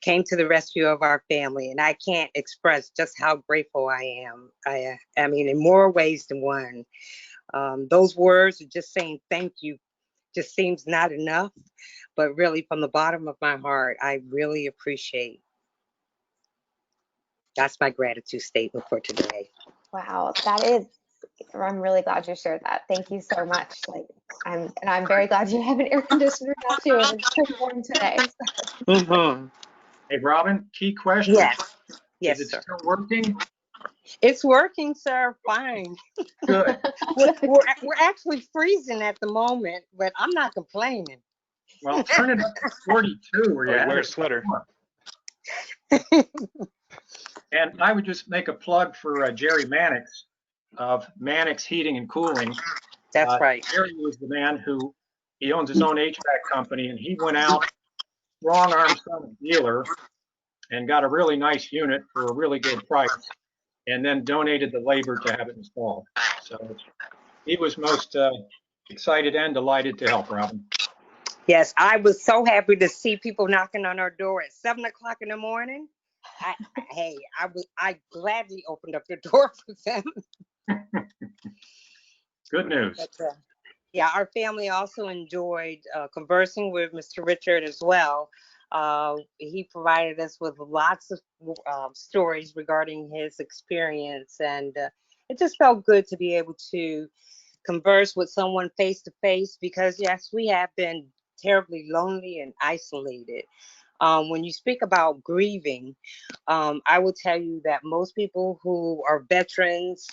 came to the rescue of our family. And I can't express just how grateful I am. I mean, in more ways than one. Those words of just saying thank you just seems not enough, but really from the bottom of my heart, I really appreciate. That's my gratitude statement for today. Wow, that is, I'm really glad you shared that. Thank you so much. Like, I'm very glad you have an air conditioner now too, and it's pretty warm today. Mm-hmm. Hey, Robin, key question. Yes, yes, Is it sir. still working? It's working, sir. Fine. Good. We're actually freezing at the moment, but I'm not complaining. Well, turn it up to 42 where you Or had wear a it sweater. before. And I would just make a plug for Jerry Mannix of Mannix Heating and Cooling. That's right. Jerry was the man who, he owns his own HVAC company, and he went out, strong-armed some dealer, and got a really nice unit for a really good price, and then donated the labor to have it installed. So he was most excited and delighted to help, Robin. Yes, I was so happy to see people knocking on our door at 7 o'clock in the morning. I gladly opened up the door for them. Good news. But, yeah, our family also enjoyed conversing with Mr. Richard as well. He provided us with lots of stories regarding his experience, and it just felt good to be able to converse with someone face to face, because yes, we have been terribly lonely and isolated. When you speak about grieving, I will tell you that most people who are veterans,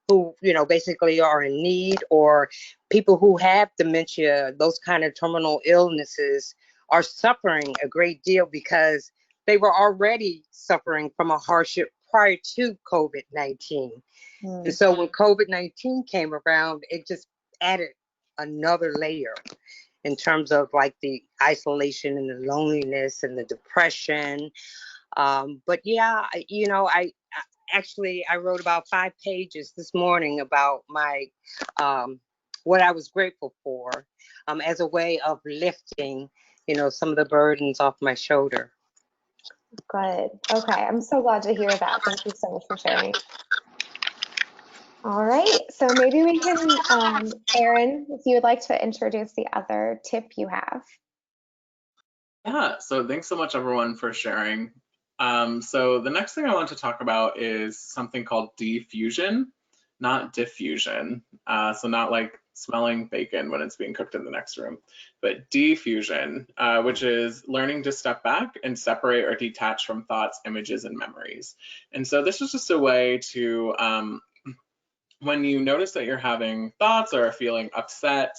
who basically are in need, or people who have dementia, those kind of terminal illnesses, are suffering a great deal because they were already suffering from a hardship prior to COVID-19. And so when COVID-19 came around, it just added another layer in terms of like the isolation and the loneliness and the depression. But yeah, I wrote about 5 pages this morning about my what I was grateful for, as a way of lifting, some of the burdens off my shoulder. Good. Okay, I'm so glad to hear that. Thank you so much for sharing. All right, so maybe we can, Aaron, if you would like to introduce the other tip you have. Yeah, so thanks so much everyone for sharing. So the next thing I want to talk about is something called diffusion, not diffusion. So not like smelling bacon when it's being cooked in the next room, but diffusion, which is learning to step back and separate or detach from thoughts, images, and memories. And so this is just a way to, when you notice that you're having thoughts or feeling upset,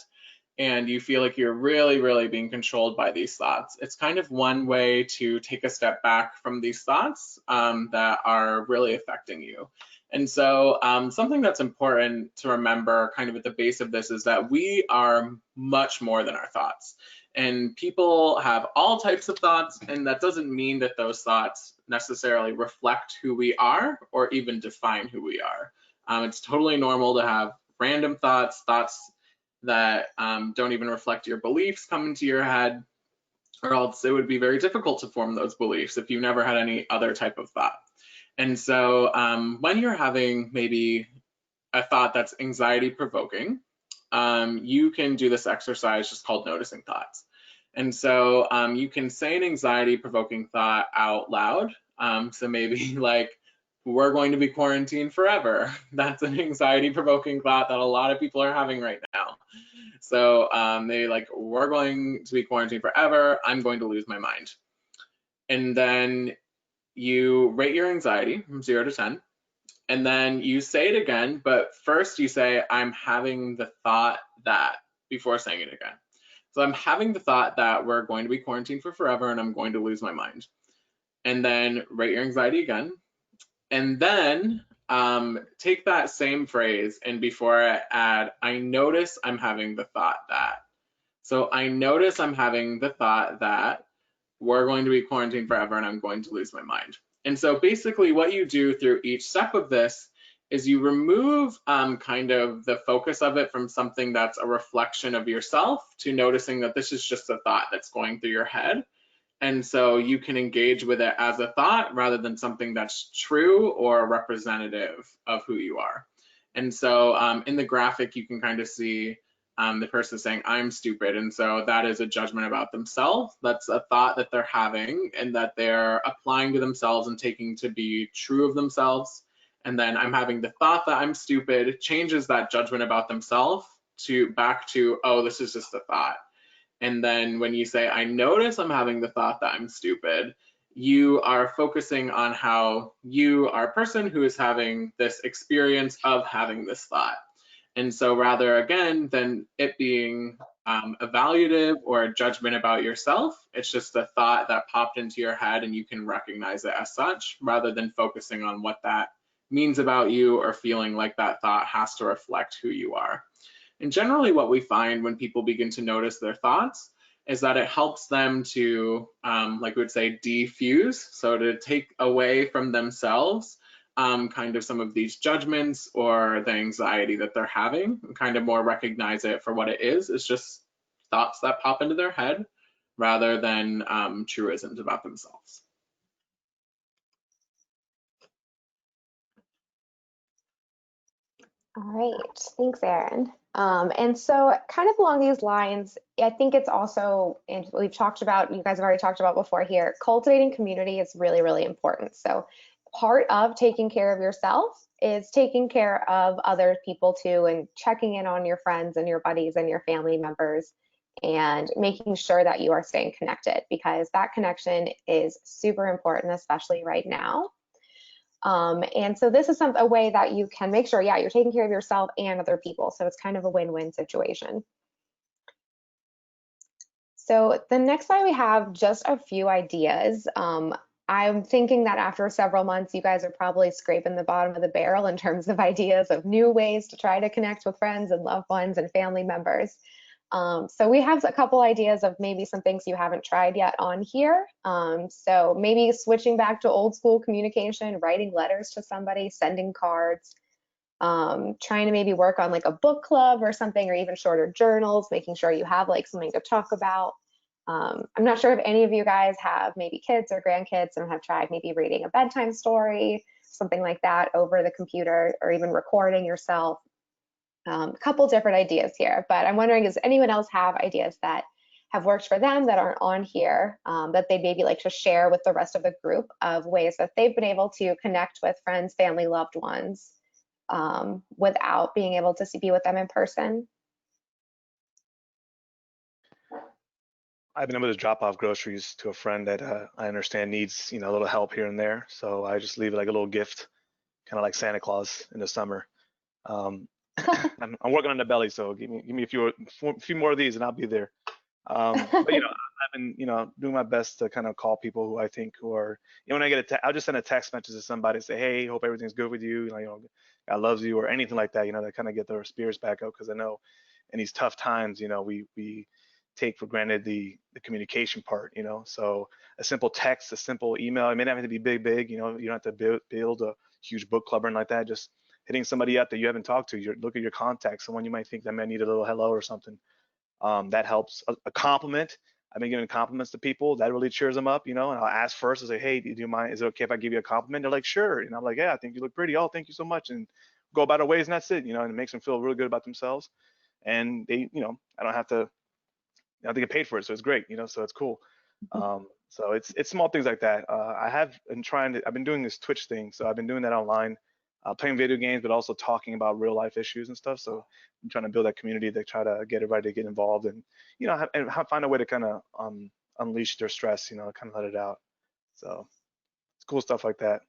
and you feel like you're really, really being controlled by these thoughts, it's kind of one way to take a step back from these thoughts that are really affecting you. And so something that's important to remember kind of at the base of this is that we are much more than our thoughts. And people have all types of thoughts, and that doesn't mean that those thoughts necessarily reflect who we are or even define who we are. It's totally normal to have random thoughts that don't even reflect your beliefs come into your head, or else it would be very difficult to form those beliefs if you never had any other type of thought. And so when you're having maybe a thought that's anxiety provoking, you can do this exercise just called noticing thoughts. And so you can say an anxiety provoking thought out loud. So maybe like, we're going to be quarantined forever. That's an anxiety provoking thought that a lot of people are having right now. So they like, we're going to be quarantined forever. I'm going to lose my mind. And then you rate your anxiety from 0 to 10. And then you say it again, but first you say, I'm having the thought that, before saying it again. So I'm having the thought that we're going to be quarantined for forever and I'm going to lose my mind. And then rate your anxiety again. And then take that same phrase and before I add, I notice I'm having the thought that. So I notice I'm having the thought that we're going to be quarantined forever and I'm going to lose my mind. And so basically what you do through each step of this is you remove kind of the focus of it from something that's a reflection of yourself to noticing that this is just a thought that's going through your head. And so you can engage with it as a thought rather than something that's true or representative of who you are. And so in the graphic, you can kind of see the person saying, I'm stupid. And so that is a judgment about themselves. That's a thought that they're having and that they're applying to themselves and taking to be true of themselves. And then I'm having the thought that I'm stupid changes that judgment about themselves to back to, oh, this is just a thought. And then when you say, I notice I'm having the thought that I'm stupid, you are focusing on how you are a person who is having this experience of having this thought. And so rather, again, than it being evaluative or a judgment about yourself, it's just a thought that popped into your head and you can recognize it as such, rather than focusing on what that means about you or feeling like that thought has to reflect who you are. And generally what we find when people begin to notice their thoughts is that it helps them to, like we would say, defuse, so to take away from themselves kind of some of these judgments or the anxiety that they're having, and kind of more recognize it for what it is. It's just thoughts that pop into their head rather than truisms about themselves. All right, thanks, Erin. And so kind of along these lines, I think it's also, and we've talked about, you guys have already talked about before here, cultivating community is really, really important. So part of taking care of yourself is taking care of other people too, and checking in on your friends and your buddies and your family members, and making sure that you are staying connected, because that connection is super important, especially right now. And so this is a way that you can make sure, yeah, you're taking care of yourself and other people. So it's kind of a win-win situation. So the next slide, we have just a few ideas. I'm thinking that after several months, you guys are probably scraping the bottom of the barrel in terms of ideas of new ways to try to connect with friends and loved ones and family members. So we have a couple ideas of maybe some things you haven't tried yet on here. So maybe switching back to old school communication, writing letters to somebody, sending cards, trying to maybe work on like a book club or something, or even shorter journals, making sure you have like something to talk about. I'm not sure if any of you guys have maybe kids or grandkids and have tried maybe reading a bedtime story, something like that over the computer, or even recording yourself. A couple different ideas here, but I'm wondering, does anyone else have ideas that have worked for them that aren't on here, that they'd maybe like to share with the rest of the group, of ways that they've been able to connect with friends, family, loved ones without being able to be with them in person? I've been able to drop off groceries to a friend that I understand needs, a little help here and there. So I just leave it like a little gift, kind of like Santa Claus in the summer. I'm working on the belly, so give me a few more of these, and I'll be there. But I've been doing my best to kind of call people who I think who are, when I get I'll just send a text message to somebody, say, hey, hope everything's good with you. God loves you, or anything like that. To kind of get their spirits back up, because I know in these tough times, we take for granted the communication part. So a simple text, a simple email. It may not have to be big. You don't have to build a huge book club or anything like that. Just hitting somebody up that you haven't talked to. Look at your contacts, someone you might think that might need a little hello or something. That helps. A compliment. I've been giving compliments to people. That really cheers them up, and I'll ask first and say, hey, do you mind? Is it okay if I give you a compliment? They're like, sure. And I'm like, yeah, I think you look pretty. Oh, thank you so much. And go about our ways, and that's it, and it makes them feel really good about themselves. And they, I don't have to get paid for it. So it's great, so it's cool. So it's small things like that. I've been doing this Twitch thing. So I've been doing that online, playing video games, but also talking about real life issues and stuff. So I'm trying to build that community to try to get everybody to get involved and, find a way to kind of unleash their stress, kind of let it out. So it's cool stuff like that.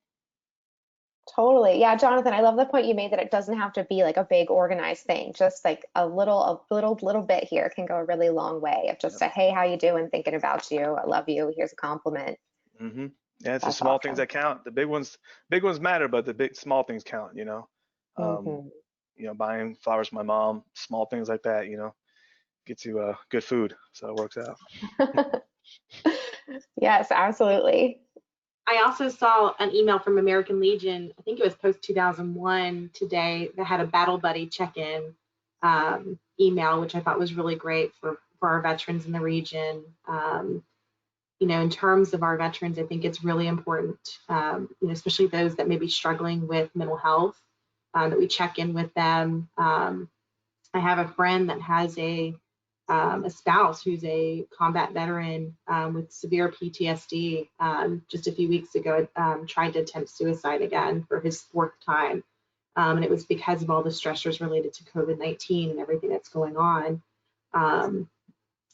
Totally. Yeah, Jonathan, I love the point you made that it doesn't have to be like a big organized thing. Just like a little bit here can go a really long way of just a, hey, how you doing? Thinking about you. I love you. Here's a compliment. Mm-hmm. Yeah, it's the That's small awesome. things that count. The big ones matter, but the small things count, buying flowers for my mom, small things like that, gets you good food. So it works out. Yes, absolutely. I also saw an email from American Legion, I think it was post 2001 today, that had a Battle Buddy check-in email, which I thought was really great for our veterans in the region. In terms of our veterans, I think it's really important, especially those that may be struggling with mental health, that we check in with them. I have a friend that has a spouse who's a combat veteran with severe PTSD. Just a few weeks ago, tried to attempt suicide again for his 4th time. And it was because of all the stressors related to COVID-19 and everything that's going on.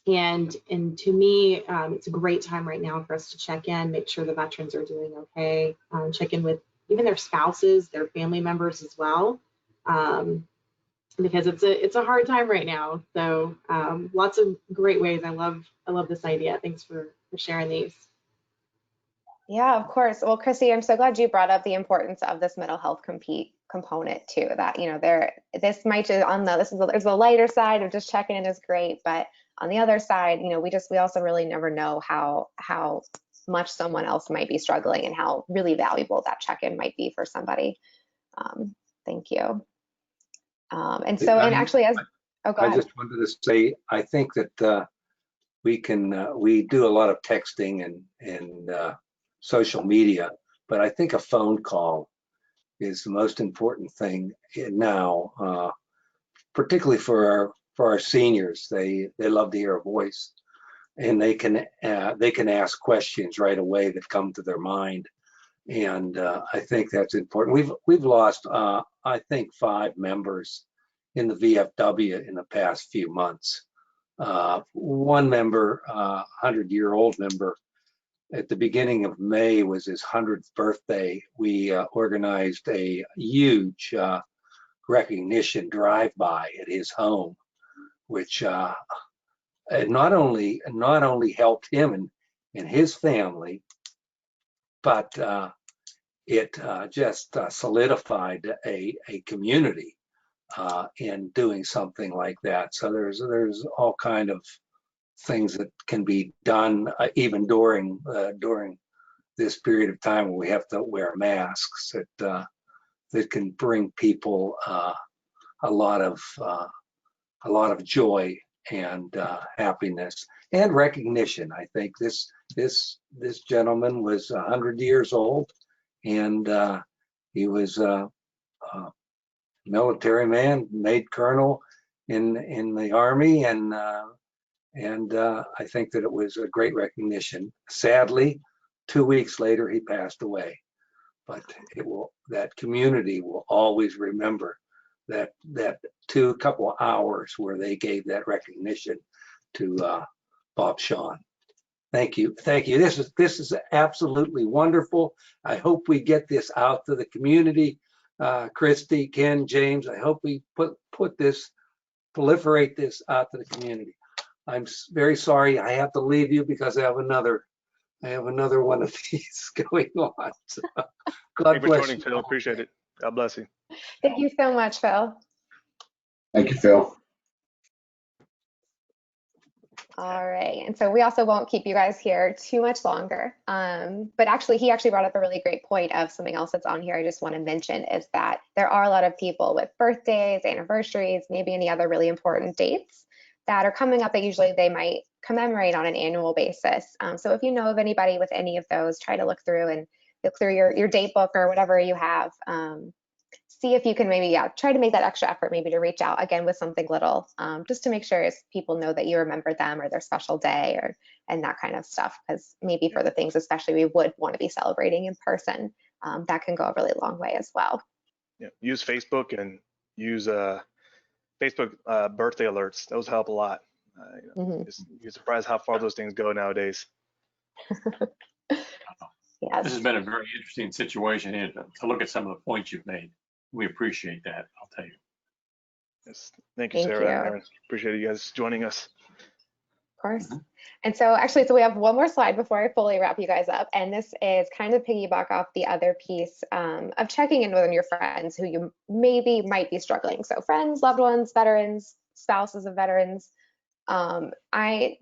And to me, it's a great time right now for us to check in, make sure the veterans are doing okay, check in with even their spouses, their family members as well, because it's a hard time right now. So lots of great ways. I love this idea. Thanks for sharing these. Yeah, of course. Well, Chrissy, I'm so glad you brought up the importance of this mental health component too. That this might just there's a lighter side of just checking in is great, but on the other side, we also really never know how much someone else might be struggling and how really valuable that check-in might be for somebody. Thank you. And actually, go I ahead. just wanted to say, I think that we do a lot of texting and social media, but I think a phone call is the most important thing now, particularly for our seniors. They love to hear a voice, and they can ask questions right away that come to their mind, and I think that's important. We've lost I think 5 members in the VFW in the past few months. One member, 100-year-old member, at the beginning of May was his 100th birthday. We organized a huge recognition drive-by at his home, which not only helped him and his family, but it just solidified a community in doing something like that. So there's all kind of things that can be done even during this period of time when we have to wear masks that can bring people a lot of joy and happiness and recognition. I think this gentleman was 100 years old, and he was a military man, made colonel in the Army, and I think that it was a great recognition. Sadly, 2 weeks later, he passed away, but that community will always remember that couple of hours where they gave that recognition to Bob Shawn. Thank you. This is absolutely wonderful. I hope we get this out to the community. Christy, Ken, James, I hope we proliferate this out to the community. I'm very sorry I have to leave you because I have another one of these going on. So, God Thank you for bless joining, you. Phil. Appreciate it. God bless you. Thank you so much, Phil. Thank you, Phil. All right, and so we also won't keep you guys here too much longer. But he actually brought up a really great point of something else that's on here. I just want to mention is that there are a lot of people with birthdays, anniversaries, maybe any other really important dates that are coming up that usually they might commemorate on an annual basis. So if you know of anybody with any of those, try to look through your date book or whatever you have. See if you can maybe try to make that extra effort maybe to reach out again with something little, just to make sure people know that you remember them or their special day and that kind of stuff, because maybe for the things especially we would want to be celebrating in person, that can go a really long way as well. Yeah, use Facebook and use Facebook birthday alerts. Those help a lot. You're surprised how far those things go nowadays. Yes. This has been a very interesting situation here to look at some of the points you've made. We appreciate that, I'll tell you. Yes. Thank you, Sarah and Aaron. Appreciate you guys joining us. Of course. And so we have one more slide before I fully wrap you guys up. And this is kind of piggyback off the other piece of checking in with your friends who you might be struggling. So friends, loved ones, veterans, spouses of veterans, I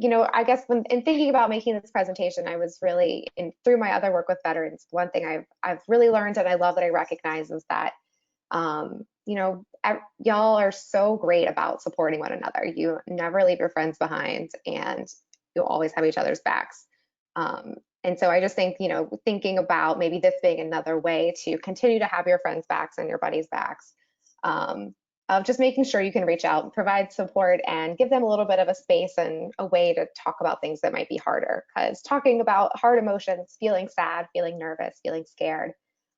guess in thinking about making this presentation, I was really through my other work with veterans, one thing I've really learned, and I love that I recognize, is that y'all are so great about supporting one another. You never leave your friends behind, and you always have each other's backs. And so I just think, thinking about maybe this being another way to continue to have your friends' backs and your buddies' backs, of just making sure you can reach out, provide support, and give them a little bit of a space and a way to talk about things that might be harder. Because talking about hard emotions, feeling sad, feeling nervous, feeling scared,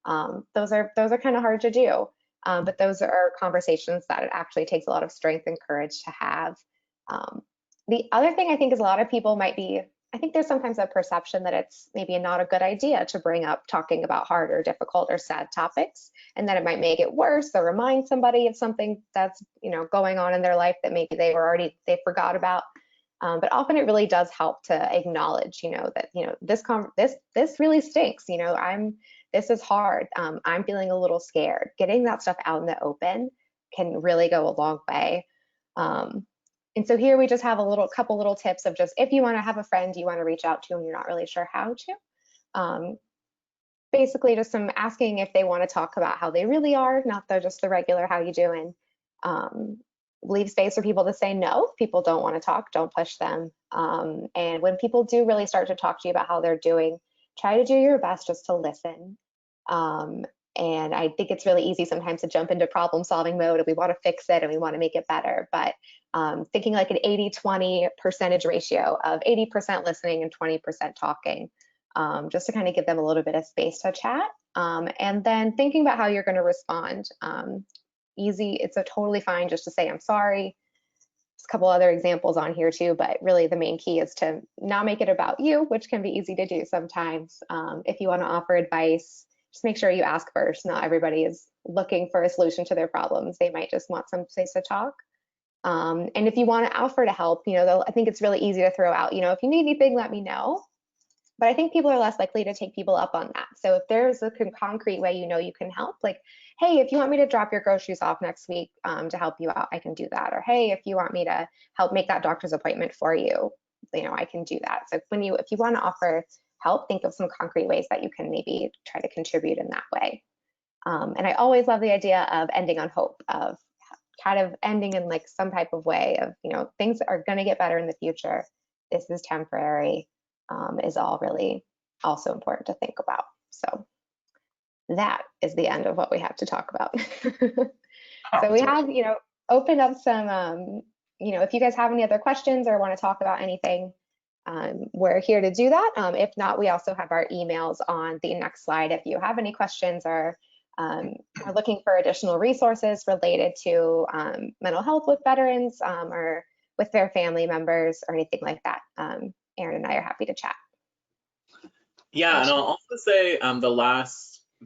those are kind of hard to do. But those are conversations that it actually takes a lot of strength and courage to have. The other thing I think is a lot of people I think there's sometimes a perception that it's maybe not a good idea to bring up talking about hard or difficult or sad topics, and that it might make it worse or remind somebody of something that's going on in their life that maybe they forgot about. But often it really does help to acknowledge, that this really stinks. This is hard. I'm feeling a little scared. Getting that stuff out in the open can really go a long way. And so here we just have couple little tips of just, if you want to have a friend you want to reach out to and you're not really sure how to, basically just some asking if they want to talk about how they really are, not just the regular how you doing. Leave space for people to say no. If people don't want to talk, don't push them. And when people do really start to talk to you about how they're doing, try to do your best just to listen. And I think it's really easy sometimes to jump into problem solving mode, and we want to fix it and we want to make it better. But thinking like an 80-20 percentage ratio of 80% listening and 20% talking, just to kind of give them a little bit of space to chat. And then thinking about how you're going to respond. It's totally fine just to say, I'm sorry. There's a couple other examples on here too, but really the main key is to not make it about you, which can be easy to do sometimes. If you want to offer advice, just make sure you ask first. Not everybody is looking for a solution to their problems. They might just want some place to talk. And if you want to offer to help, I think it's really easy to throw out, if you need anything, let me know. But I think people are less likely to take people up on that. So if there's a concrete way you can help, like, hey, if you want me to drop your groceries off next week to help you out, I can do that. Or hey, if you want me to help make that doctor's appointment for you, I can do that. So if you want to offer help, think of some concrete ways that you can maybe try to contribute in that way. And I always love the idea of ending on hope, of kind of ending in like some type of way of, things are going to get better in the future. This is temporary, is all really also important to think about. So that is the end of what we have to talk about. So we have, opened up some, if you guys have any other questions or want to talk about anything, we're here to do that. If not, we also have our emails on the next slide. If you have any questions or are looking for additional resources related to mental health with veterans or with their family members or anything like that, Aaron and I are happy to chat. Yeah, and I'll also say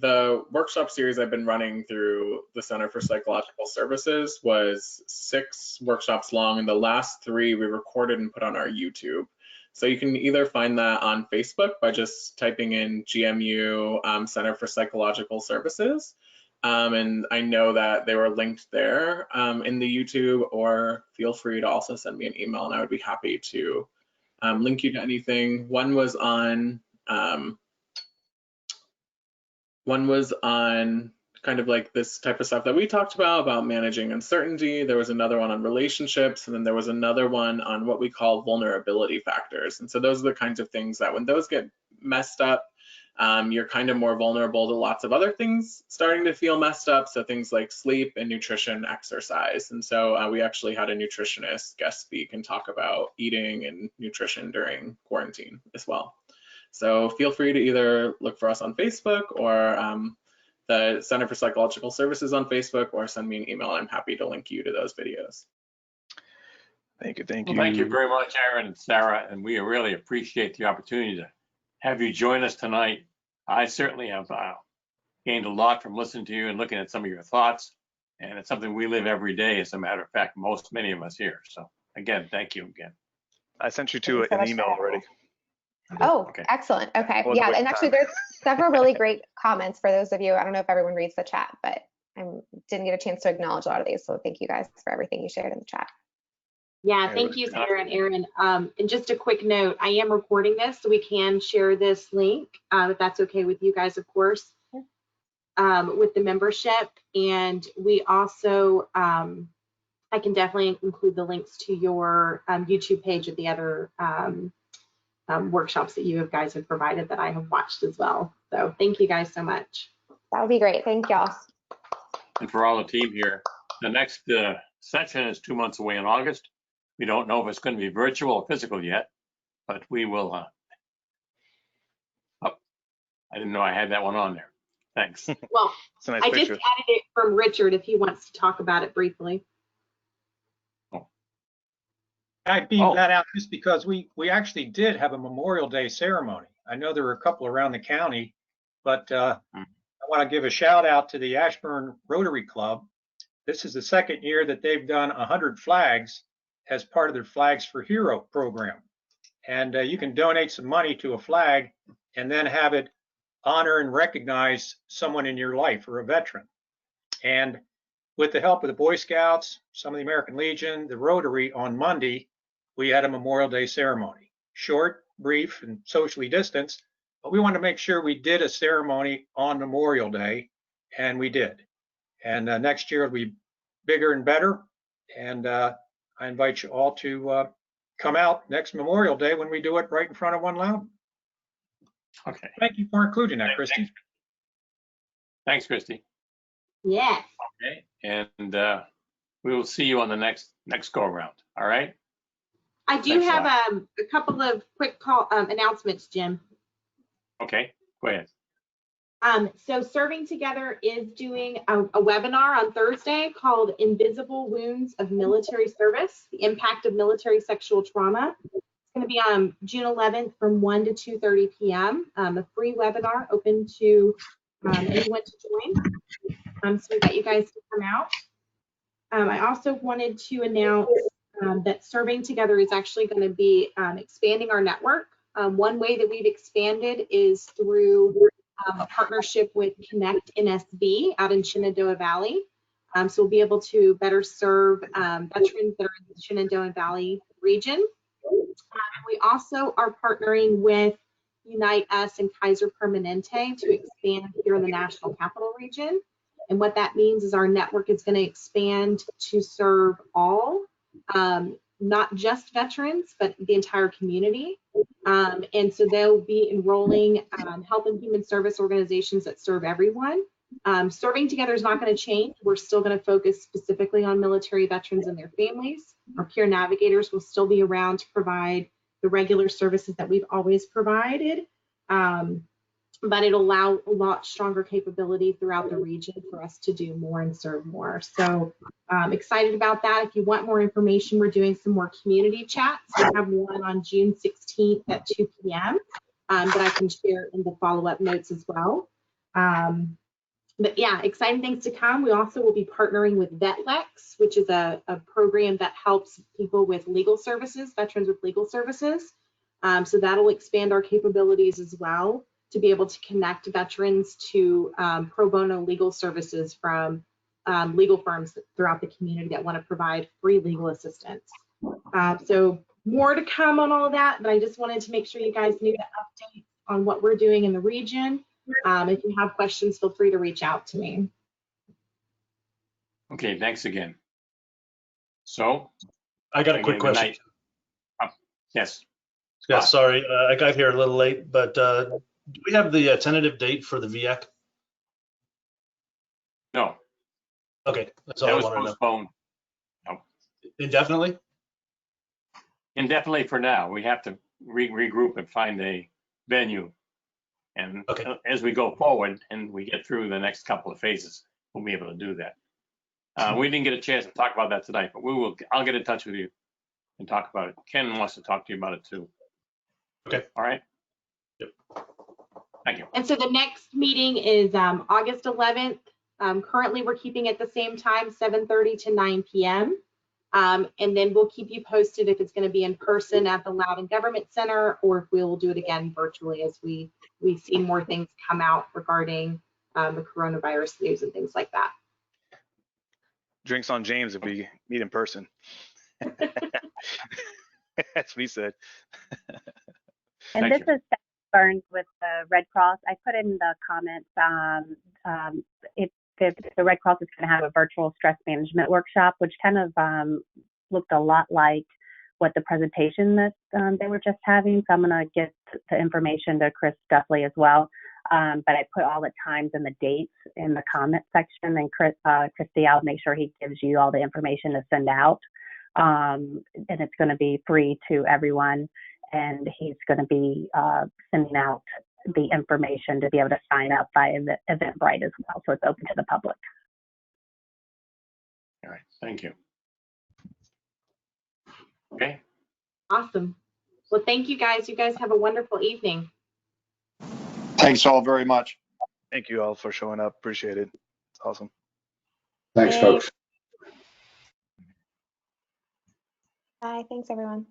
the workshop series I've been running through the Center for Psychological Services was 6 workshops long, and the last 3 we recorded and put on our YouTube. So you can either find that on Facebook by just typing in GMU Center for Psychological Services. And I know that they were linked there in the YouTube, or feel free to also send me an email and I would be happy to link you to anything. One was on kind of like this type of stuff that we talked about managing uncertainty. There was another one on relationships, and then there was another one on what we call vulnerability factors. And so those are the kinds of things that when those get messed up, you're kind of more vulnerable to lots of other things starting to feel messed up. So things like sleep and nutrition, exercise. And so we actually had a nutritionist guest speak and talk about eating and nutrition during quarantine as well. So feel free to either look for us on Facebook or the Center for Psychological Services on Facebook, or send me an email. I'm happy to link you to those videos. Thank you. Well, thank you very much, Aaron and Sarah, and we really appreciate the opportunity to have you join us tonight. I certainly have gained a lot from listening to you and looking at some of your thoughts, and it's something we live every day, as a matter of fact, many of us here. So again, thank you again. I sent you an email already. Oh, okay. Excellent. Okay. Yeah. And actually there's several really great comments for those of you. I don't know if everyone reads the chat, but I didn't get a chance to acknowledge a lot of these. So thank you guys for everything you shared in the chat. Yeah, thank you, Sarah and Aaron. And just a quick note, I am recording this, so we can share this link, if that's okay with you guys, of course, with the membership. And we also, I can definitely include the links to your YouTube page of the other workshops that you guys have provided that I have watched as well. So thank you guys so much. That would be great. Thank y'all. And for all the team here, the next session is 2 months away in August. We don't know if it's going to be virtual or physical yet, but we will. Oh, I didn't know I had that one on there. Thanks. Well, It's a nice I picture. just added it from Richard if he wants to talk about it briefly. I beamed that out just because we actually did have a Memorial Day ceremony. I know there were a couple around the county, but I want to give a shout out to the Ashburn Rotary Club. This is the second year that they've done 100 flags as part of their Flags for Hero program. And you can donate some money to a flag and then have it honor and recognize someone in your life or a veteran. And with the help of the Boy Scouts, some of the American Legion, the Rotary, on Monday, we had a Memorial Day ceremony. Short, brief, and socially distanced, but we wanted to make sure we did a ceremony on Memorial Day, and we did. And next year it'll be bigger and better. And I invite you all to come out next Memorial Day when we do it right in front of One Loudoun. Okay. Thank you for including that, Christy. Thanks, Christy. Yes. Okay. And we will see you on the next go around. All right. I do have a couple of quick announcements, Jim. Okay, go ahead. So Serving Together is doing a webinar on Thursday called Invisible Wounds of Military Service, the Impact of Military Sexual Trauma. It's going to be on June 11th from 1 to 2:30 p.m. A free webinar open to anyone to join. So we got you guys to come out. I also wanted to announce that Serving Together is actually going to be expanding our network. One way that we've expanded is through a partnership with Connect NSB out in Shenandoah Valley. So we'll be able to better serve veterans that are in the Shenandoah Valley region. We also are partnering with Unite Us and Kaiser Permanente to expand here in the National Capital Region. And what that means is our network is going to expand to serve all, not just veterans, but the entire community. And so they'll be enrolling health and human service organizations that serve everyone. Serving Together is not going to change. We're still going to focus specifically on military veterans and their families. Our peer navigators will still be around to provide the regular services that we've always provided. But it'll allow a lot stronger capability throughout the region for us to do more and serve more. So excited about that. If you want more information, we're doing some more community chats. We have one on June 16th at 2 p.m. That I can share in the follow-up notes as well. But yeah, exciting things to come. We also will be partnering with VetLex, which is a program that helps people with legal services, veterans with legal services. So that'll expand our capabilities as well, to be able to connect veterans to pro bono legal services from legal firms throughout the community that want to provide free legal assistance. So more to come on all of that, but I just wanted to make sure you guys knew the update on what we're doing in the region. If you have questions, feel free to reach out to me. Okay, thanks again. So I got a quick question. Yes. Yeah, sorry, I got here a little late, but do we have the tentative date for the VIAC? No. Okay, that's all I wanted to know. Postponed. No. Indefinitely? Indefinitely for now. We have to regroup and find a venue. And as we go forward and we get through the next couple of phases, we'll be able to do that. We didn't get a chance to talk about that tonight, but I'll get in touch with you and talk about it. Ken wants to talk to you about it too. Okay. All right. Yep. Thank you. And so the next meeting is August 11th. Currently, we're keeping it the same time, 7:30 to 9 p.m. And then we'll keep you posted if it's going to be in person at the Loudoun Government Center, or if we will do it again virtually as we see more things come out regarding the coronavirus news and things like that. Drinks on James if we meet in person. That's what he said. And Thank this is Steph Burns with the Red Cross. I put in the comments, if the Red Cross is going to have a virtual stress management workshop, which kind of looked a lot like what the presentation that they were just having. So I'm going to get the information to Chris Duffley as well. But I put all the times and the dates in the comment section, and Christy, I'll make sure he gives you all the information to send out. And it's going to be free to everyone. And he's going to be sending out the information to be able to sign up by Eventbrite as well. So it's open to the public. All right, thank you. Okay. Awesome. Well, thank you guys. You guys have a wonderful evening. Thanks all very much. Thank you all for showing up. Appreciate it. It's awesome. Thanks, folks. Bye. Thanks, everyone.